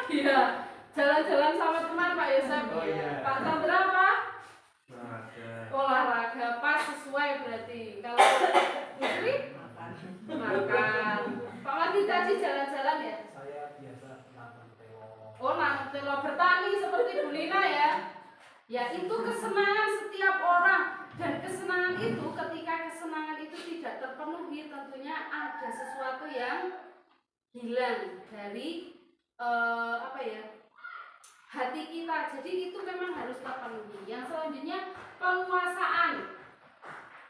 Iya, jalan-jalan sama teman Pak Yosef. Oh, iya. Pak Chandra apa? Olahraga. Pas sesuai berarti. Kalau Putri? Makan. Pak Mardi tadi jalan-jalan ya? Saya biasa nanam telur. Oh, nanam telur, bertani seperti Bu Lina ya? Ya, itu kesenangan setiap orang. Dan kesenangan itu, ketika kesenangan itu tidak terpenuhi, tentunya ada sesuatu yang hilang dari hati kita. Jadi itu memang harus terpenuhi. Yang selanjutnya penguasaan.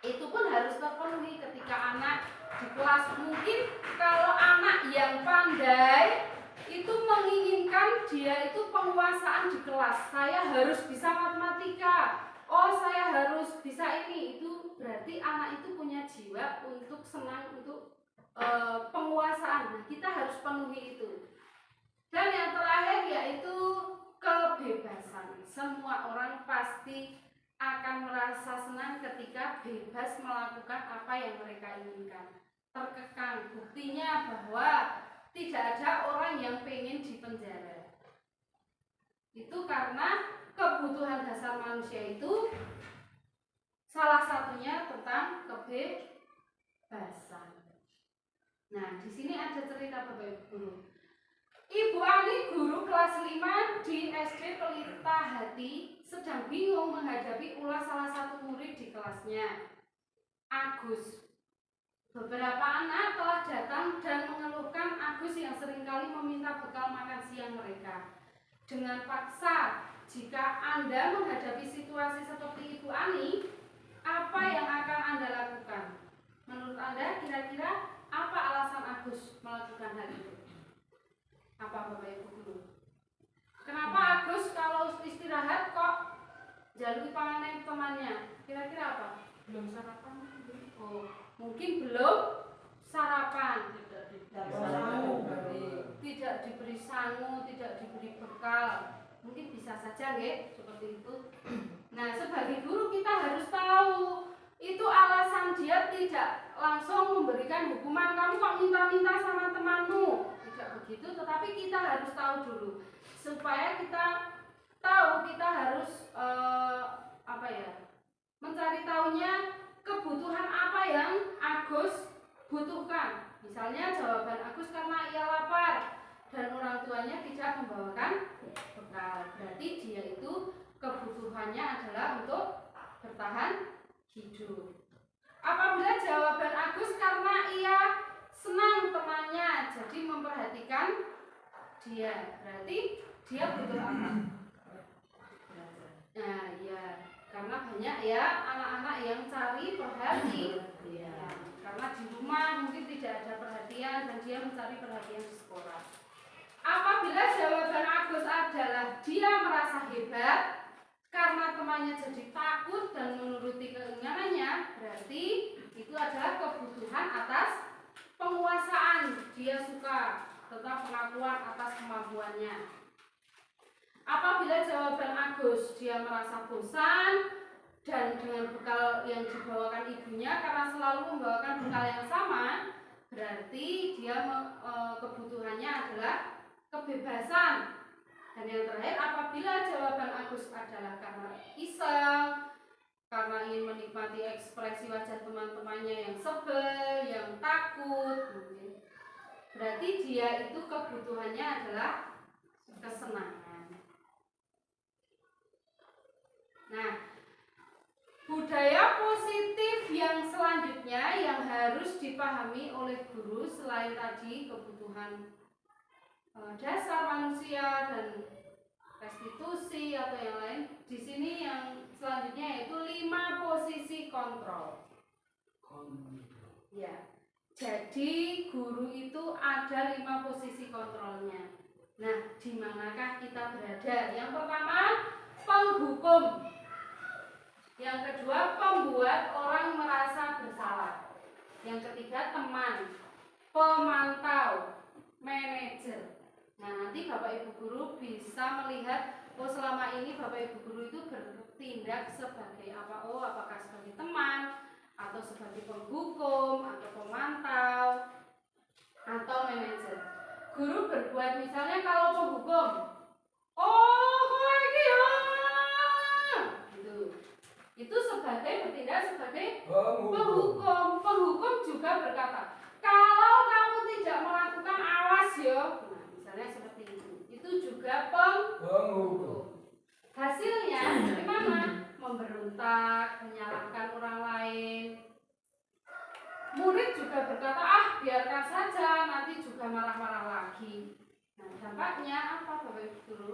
Itu pun harus terpenuhi ketika anak di kelas. Mungkin kalau anak yang pandai itu menginginkan dia itu penguasaan di kelas. Saya harus bisa matematika. Oh, saya harus bisa ini. Itu berarti anak itu punya jiwa untuk senang untuk penguasaan. Nah, kita harus penuhi itu. Dan yang terakhir yaitu kebebasan. Semua orang pasti akan merasa senang ketika bebas melakukan apa yang mereka inginkan. Terkekang. Buktinya bahwa tidak ada orang yang pengen di penjara. Itu karena kebutuhan dasar manusia itu salah satunya tentang kebebasan. Nah, di sini ada cerita Bapak Ibu guru. Ibu Ani, guru kelas 5 di SD Pelita Hati, sedang bingung menghadapi ulah salah satu murid di kelasnya, Agus. Beberapa anak telah datang dan mengeluhkan Agus yang seringkali meminta bekal makan siang mereka. Dengan paksa, jika Anda menghadapi situasi seperti Ibu Ani, apa yang akan Anda lakukan? Menurut Anda, kira-kira apa alasan Agus melakukan hal itu? Apa Bapak Ibu guru? Kenapa Agus kalau istirahat jaluki panganan temannya. Kira-kira apa? Belum sarapan. Oh, mungkin belum sarapan, tidak diberi sangu, tidak diberi bekal. Mungkin bisa saja nggih seperti itu. Nah, sebagai guru kita harus tahu itu alasan dia tidak langsung memberikan hukuman, kamu kok minta-minta sama temanmu. Tidak begitu, tetapi kita harus tahu dulu supaya kita tahu kita harus mencari tahunya kebutuhan apa yang Agus butuhkan. Misalnya jawaban Agus karena ia lapar dan orang tuanya tidak membawakan bekal. Berarti dia itu kebutuhannya adalah untuk bertahan hidup. Apabila jawaban Agus karena ia senang temannya, jadi memperhatikan dia, berarti dia butuh apa? Nah, ya, karena banyak ya anak-anak yang cari perhatian. Karena di rumah mungkin tidak ada perhatian dan dia mencari perhatian di sekolah. Apabila jawaban Agus adalah dia merasa hebat karena temannya jadi takut dan menuruti keinginannya, berarti itu adalah kebutuhan atas penguasaan. Dia suka tentang pengakuan atas kemampuannya. Apabila jawaban Agus dia merasa bosan dan dengan bekal yang dibawakan ibunya karena selalu membawakan bekal yang sama, berarti dia kebutuhannya adalah kebebasan. Dan yang terakhir, apabila jawaban Agus adalah karena iseng, karena ingin menikmati ekspresi wajah teman-temannya yang sebel, yang takut, berarti dia itu kebutuhannya adalah kesenangan. Nah, budaya positif yang selanjutnya yang harus dipahami oleh guru selain tadi kebutuhan dasar manusia dan restitusi atau yang lain, di sini yang selanjutnya yaitu 5 posisi kontrol. Ya, jadi guru itu ada 5 posisi kontrolnya. Nah, di manakah kita berada? Yang pertama, penghukum. Yang kedua, pembuat orang merasa bersalah. Yang ketiga, teman, pemantau, manajer. Nah, nanti Bapak Ibu Guru bisa melihat, oh selama ini Bapak Ibu Guru itu bertindak sebagai apa? Oh, apakah sebagai teman, atau sebagai penghukum, atau pemantau, atau manajer. Guru berbuat misalnya kalau penghukum, oh kok iki ya, gitu. Itu sebagai bertindak sebagai penghukum. Penghukum juga berkata, kalau kamu tidak melakukan awas ya. Seperti itu juga penghukum. Hasilnya bagaimana? Memberontak, menyalahkan orang lain. Murid juga berkata, biarkan saja, nanti juga marah-marah lagi. Nah, dampaknya apa Bapak Ibu Guru?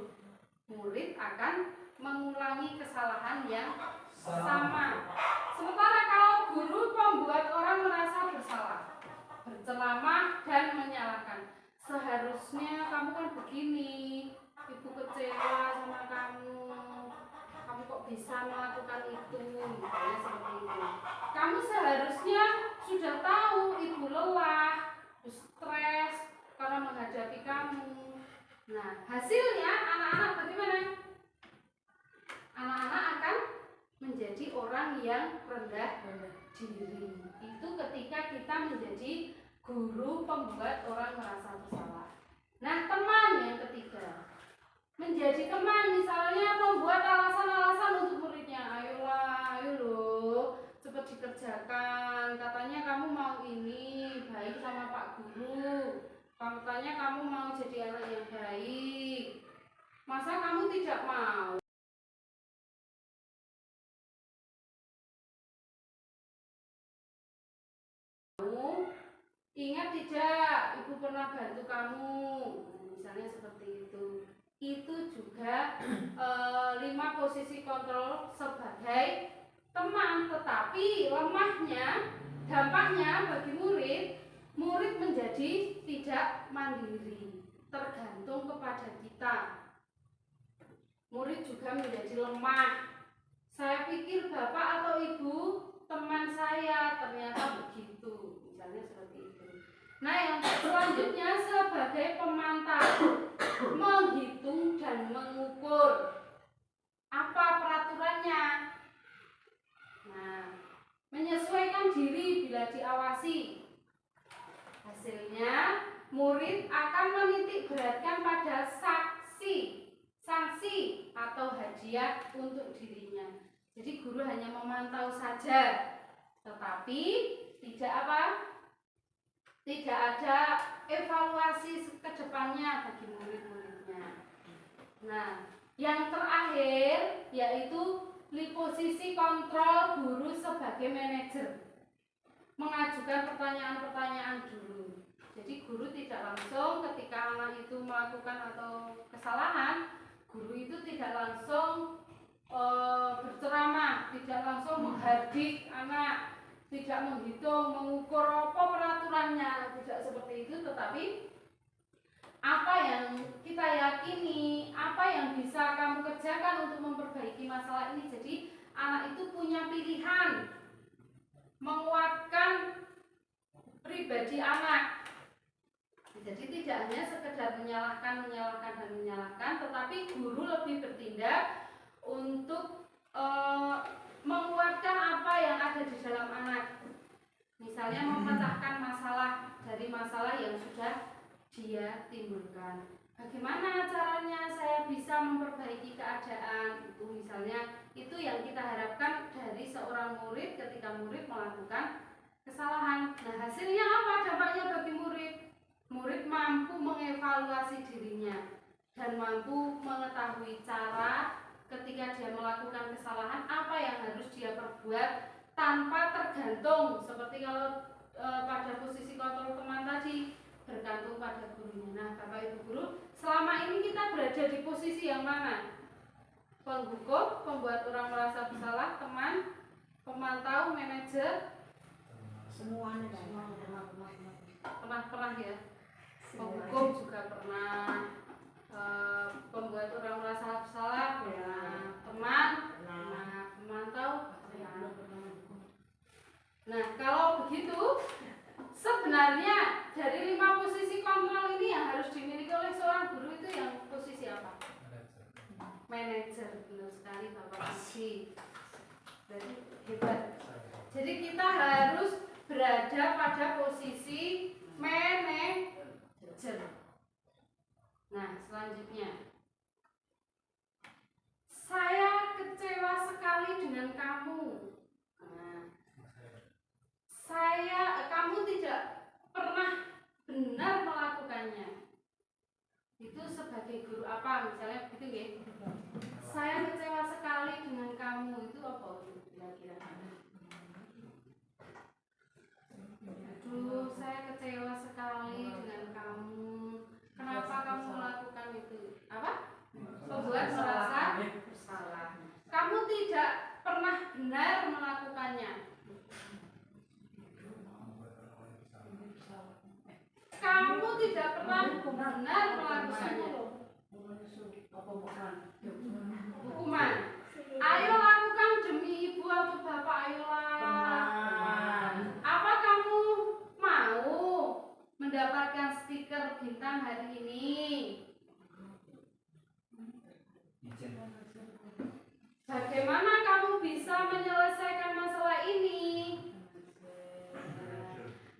Murid akan mengulangi kesalahan yang sama. Sementara kalau guru membuat orang merasa bersalah, berceramah dan menyalahkan. Seharusnya kamu kan begini, ibu kecewa sama kamu kok bisa melakukan itu, misalnya seperti itu. Kamu seharusnya sudah tahu ibu lelah, stres karena menghadapi kamu. Nah, hasilnya anak-anak bagaimana? Anak-anak akan menjadi orang yang rendah diri. Itu ketika kita menjadi guru pembuat orang merasa bersalah. Nah, teman yang ketiga, menjadi teman misalnya membuat alasan-alasan untuk muridnya. Ayolah, ayo loh, cepat dikerjakan. Katanya kamu mau ini, baik sama Pak Guru. Katanya kamu mau jadi anak yang baik. Masa kamu tidak mau? Ingat tidak, ibu pernah bantu kamu. Misalnya seperti itu. Itu juga 5 posisi kontrol sebagai teman. Tetapi lemahnya, dampaknya bagi murid menjadi tidak mandiri, tergantung kepada kita. Murid juga menjadi lemah Saya pikir bapak atau ibu teman saya, ternyata begitu. Misalnya seperti itu. Nah, yang selanjutnya sebagai pemantau, menghitung dan mengukur. Apa peraturannya? Nah, menyesuaikan diri bila diawasi. Hasilnya, murid akan menitik beratkan pada sanksi atau hadiah untuk dirinya. Jadi guru hanya memantau saja, tetapi tidak apa? Tidak ada evaluasi ke depannya bagi murid-muridnya. Nah, yang terakhir yaitu posisi kontrol guru sebagai manajer. Mengajukan pertanyaan-pertanyaan dulu. Jadi guru tidak langsung ketika anak itu melakukan atau kesalahan, guru itu tidak langsung berceramah, tidak langsung menghardik anak, tidak menghitung, mengukur apa peraturannya, tidak seperti itu, tetapi apa yang kita yakini, apa yang bisa kamu kerjakan untuk memperbaiki masalah ini. Jadi anak itu punya pilihan menguatkan pribadi anak. Jadi tidak hanya sekedar menyalahkan, tetapi guru lebih bertindak untuk menguatkan apa yang ada di dalam anak. Misalnya memecahkan masalah dari masalah yang sudah dia timbulkan. Bagaimana caranya saya bisa memperbaiki keadaan? Itu misalnya, itu yang kita harapkan dari seorang murid ketika murid melakukan kesalahan. Nah, hasilnya apa dampaknya bagi murid? Murid mampu mengevaluasi dirinya dan mampu mengetahui cara ketika dia melakukan kesalahan apa yang harus dia perbuat tanpa tergantung seperti kalau pada posisi kontrol teman tadi bergantung pada gurunya. Nah, Bapak Ibu guru, selama ini kita berada di posisi yang mana? Penghukum, pembuat orang merasa bersalah, teman, pemantau, manajer, Semuanya. pernah ya. Penghukum juga pernah, pembuat orang merasa bersalah pernah, teman pernah, pemantau pernah. Nah, kalau begitu sebenarnya dari 5 posisi kontrol ini yang harus dimiliki oleh seorang guru itu yang posisi apa? Manajer. Benar sekali Bapak Isi. Jadi hebat. Jadi kita harus berada pada posisi manajer. Nah, selanjutnya, saya kecewa sekali dengan kamu. Nah, kamu tidak pernah benar melakukannya. Itu sebagai guru apa? Misalnya begitu ya. Saya kecewa sekali dengan kamu. Itu apa kira-kira? Aduh, saya kecewa sekali dengan kamu. Kenapa kamu melakukan itu? Apa? Membuat merasa bersalah. Kamu tidak pernah benar melakukannya. Kamu tidak pernah benar melakukannya. Hukuman. Ayo lakukan demi ibu atau bapak, ayolah. Apa kamu mau mendapatkan stiker bintang hari ini? Bagaimana kamu bisa menyelesaikan masalah ini?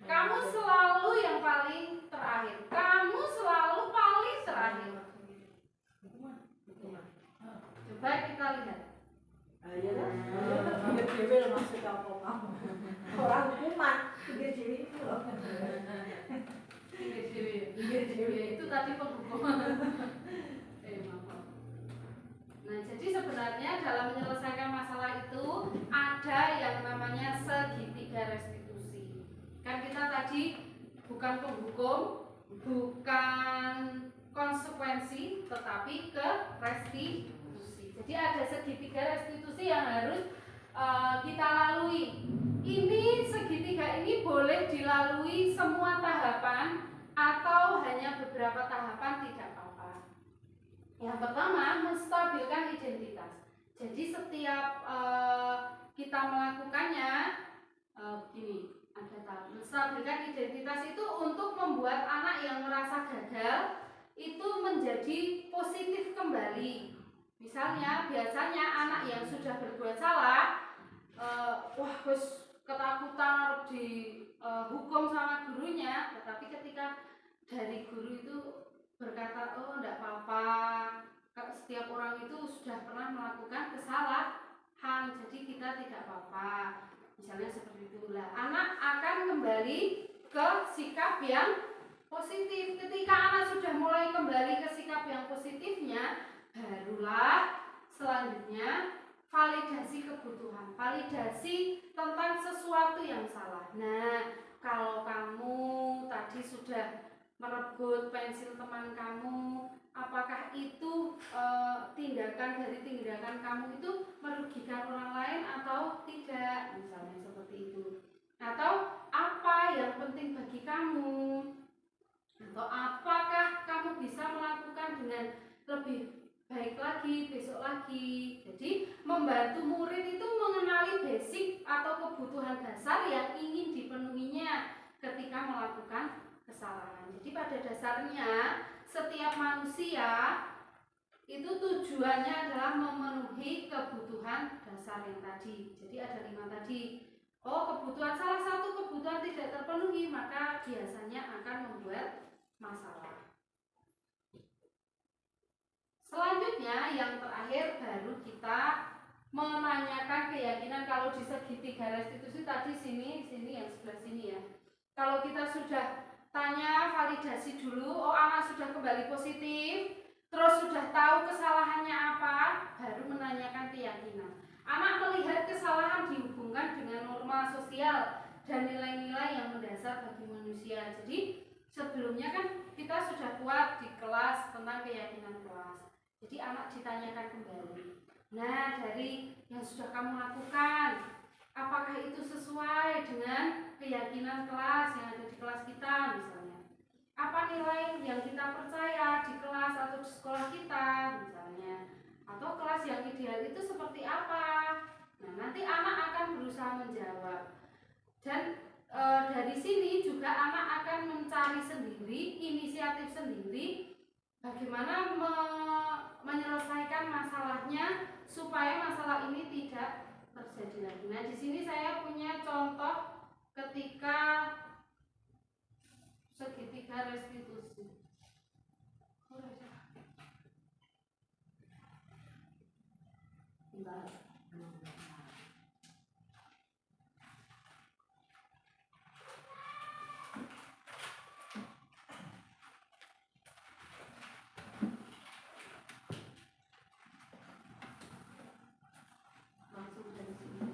Kamu selalu yang paling terakhir. Kamu selalu paling terakhir. Coba kita lihat. Pinggir-pinggir maksud apa kamu? Orang hukuman pinggir-pinggir itu loh. Pinggir-pinggir itu tadi penghukuman. Maaf. Nah, jadi sebenarnya dalam menyelesaikan masalah itu ada yang namanya segitiga restitusi. Kan kita tadi bukan penghukum, bukan konsekuensi, tetapi ke restitusi. Jadi ada segitiga restitusi yang harus kita lalui. Ini segitiga ini boleh dilalui semua tahapan atau hanya beberapa tahapan tidak apa-apa. Yang pertama, menstabilkan identitas. Jadi Jadi setiap kita melakukannya begini, ada tahap menstabilkan identitas itu untuk membuat anak yang merasa gagal itu menjadi positif kembali. Misalnya biasanya anak yang sudah berbuat salah, wah wis ketakutan harus dihukum sama gurunya, tetapi ketika dari guru itu berkata, oh enggak apa-apa, setiap orang itu sudah pernah melakukan kesalahan, jadi kita tidak apa-apa, misalnya seperti itulah, anak akan kembali ke sikap yang positif. Ketika anak sudah mulai kembali ke sikap yang positifnya, barulah selanjutnya validasi kebutuhan, validasi tentang sesuatu yang salah. Nah, kalau kamu tadi sudah merebut pensil teman kamu, apakah itu tindakan kamu itu merugikan orang lain atau tidak, misalnya seperti itu. Atau apa yang penting bagi kamu, atau apakah kamu bisa melakukan dengan lebih baik lagi besok lagi. Jadi membantu murid itu mengenali basic atau kebutuhan dasar yang ingin dipenuhinya ketika melakukan kesalahan. Jadi pada dasarnya setiap manusia itu tujuannya adalah memenuhi kebutuhan dasar yang tadi. Jadi ada 5 tadi. Oh, kebutuhan salah satu kebutuhan tidak terpenuhi, maka biasanya akan membuat masalah. Selanjutnya yang terakhir baru kita menanyakan keyakinan. Kalau di segitiga restitusi tadi sini yang sebelah sini ya. Kalau kita sudah tanya validasi dulu, oh anak sudah kembali positif, terus sudah tahu kesalahannya apa, baru menanyakan keyakinan. Anak melihat kesalahan dihubungkan dengan norma sosial dan nilai-nilai yang mendasar bagi manusia. Jadi sebelumnya kan kita sudah kuat di kelas tentang keyakinan kelas. Jadi anak ditanyakan kembali. Nah, dari yang sudah kamu lakukan, apakah itu sesuai dengan keyakinan kelas yang ada di kelas kita misalnya? Apa nilai yang kita percaya di kelas atau di sekolah kita misalnya? Atau kelas yang ideal itu seperti apa? Nah, nanti anak akan berusaha menjawab. Dan dari sini juga anak akan mencari sendiri, inisiatif sendiri, bagaimana menyelesaikan masalahnya supaya masalah ini tidak terjadi lagi. Nah, di sini saya punya contoh ketika segitiga restitusi. Langsung dari sini.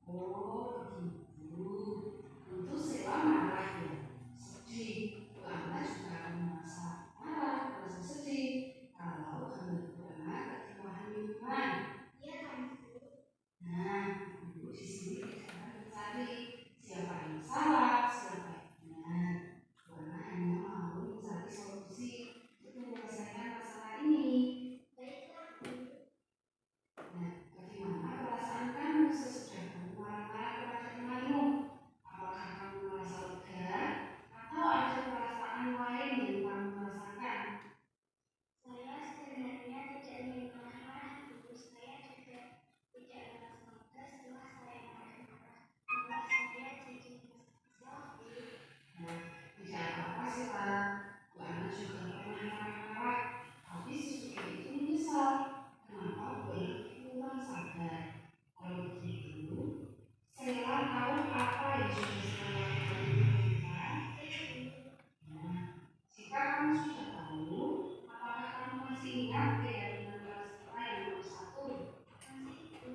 Oh, begitu. Itu Sela marah ya, sedih. Bu Ana juga akan merasa marah, merasa sedih kalau Bu Ana ketimpahan minuman. Nah, Ibu di sini tidak akan mencari siapa yang salah, siapa yang benar. Bu Ana hanya mau mencari solusi untuk menyelesaikan masalah ini. Nah, bagaimana perasaan kamu sesudah kamu marah-marah kepada temanmu? Apakah kamu merasa lega atau ada perasaan lain yang kamu rasakan? Saya sebenarnya tidak ingin marah, ibu saya juga tidak merasa lega setelah saya marah-marah. Malah saya jadi sedih. Nah, tidak apa-apa sih Pak. Bu Ana juga pernah marah-marah, tapi sesudah itu menyesal. Kenapa Bu Ana kurang sabar? Kalau begitu, Sela tahu apa yang sudah Sela lakukan untuk kita? Nah, jika kamu sudah tahu, apakah kamu masih ingat keyakinan kelas Sela yang nomor 1? Masih ibu,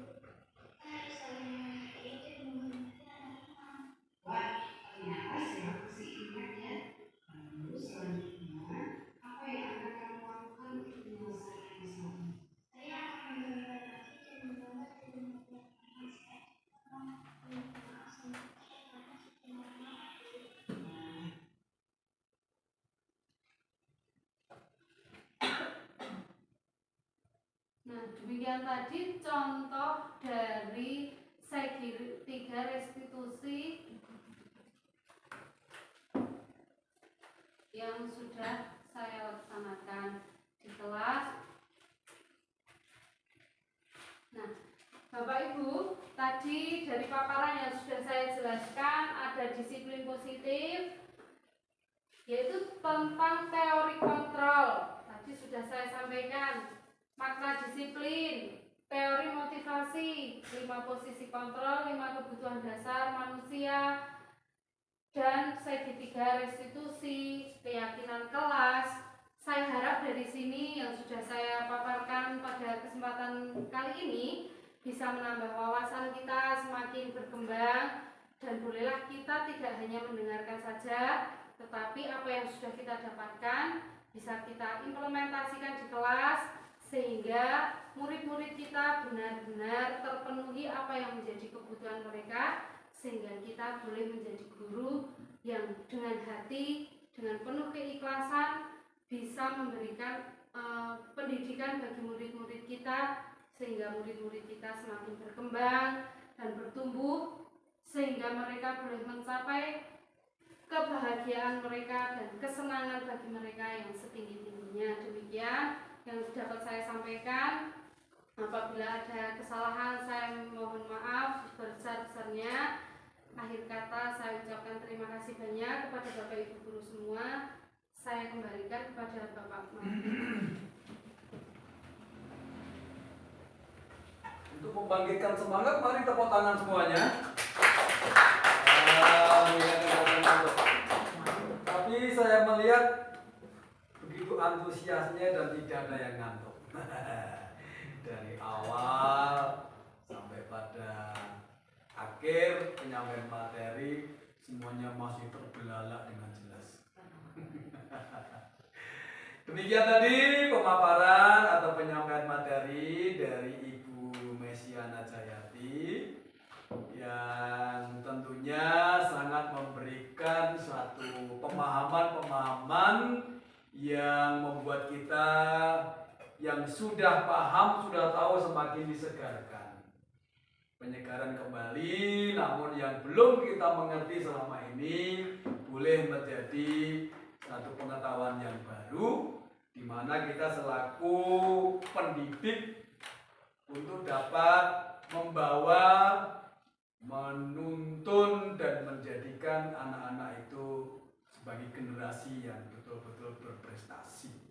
kita harus saling menghargai dan menghormati anak-anak. Wah, ternyata Sela masih ingat ya. Lalu selanjutnya, apa yang akan kamu lakukan untuk menyelesaikan masalah ini? Saya akan menghormati dan menghormati Demikian tadi contoh dari segitiga restitusi yang sudah saya laksanakan di kelas. Nah, Bapak Ibu, tadi dari paparan yang sudah saya jelaskan ada disiplin positif, yaitu tentang teori kontrol. Tadi sudah saya sampaikan makna disiplin, teori motivasi, 5 posisi kontrol, 5 kebutuhan dasar manusia, dan segitiga restitusi, keyakinan kelas. Saya harap dari sini yang sudah saya paparkan pada kesempatan kali ini bisa menambah wawasan kita semakin berkembang, dan bolehlah kita tidak hanya mendengarkan saja, tetapi apa yang sudah kita dapatkan bisa kita implementasikan di kelas sehingga murid-murid kita benar-benar terpenuhi apa yang menjadi kebutuhan mereka, sehingga kita boleh menjadi guru yang dengan hati, dengan penuh keikhlasan bisa memberikan pendidikan bagi murid-murid kita, sehingga murid-murid kita semakin berkembang dan bertumbuh, sehingga mereka boleh mencapai kebahagiaan mereka dan kesenangan bagi mereka yang setinggi-tingginya. Demikian yang dapat saya sampaikan. Apabila ada kesalahan saya mohon maaf sebesar-besarnya. Akhir kata saya ucapkan terima kasih banyak kepada Bapak Ibu guru semua. Saya kembalikan kepada Bapak Mari. Untuk membangkitkan semangat, mari tepuk tangan semuanya. Tapi saya melihat begitu antusiasnya dan tidak ada yang ngantuk. Dari awal sampai pada akhir penyampaian materi semuanya masih terbelalak dengan jelas. Demikian tadi pemaparan atau penyampaian materi dari Ibu Mesiana Jayati yang tentunya sangat memberikan suatu pemahaman-pemahaman yang membuat kita yang sudah paham, sudah tahu semakin disegarkan. Penyegaran kembali, namun yang belum kita mengerti selama ini boleh menjadi satu pengetahuan yang baru, di mana kita selaku pendidik untuk dapat membawa, menuntun dan menjadikan anak-anak itu sebagai generasi yang betul-betul berprestasi.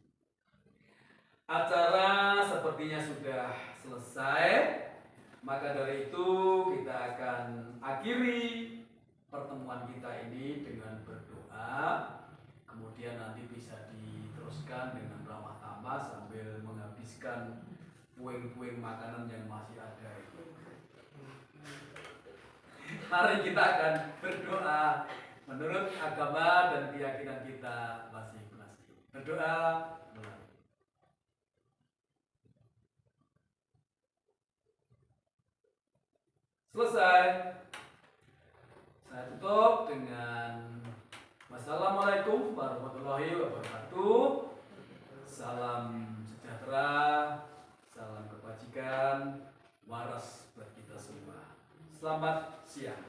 Acara sepertinya sudah selesai, maka dari itu kita akan akhiri pertemuan kita ini dengan berdoa. Kemudian nanti bisa diteruskan dengan ramah tamah sambil menghabiskan puing-puing makanan yang masih ada itu. Mari kita akan berdoa menurut agama dan keyakinan kita masing-masing. Berdoa. Selesai. Saya tutup dengan wassalamualaikum warahmatullahi wabarakatuh. Salam sejahtera, salam kebajikan, waras buat kita semua. Selamat siang.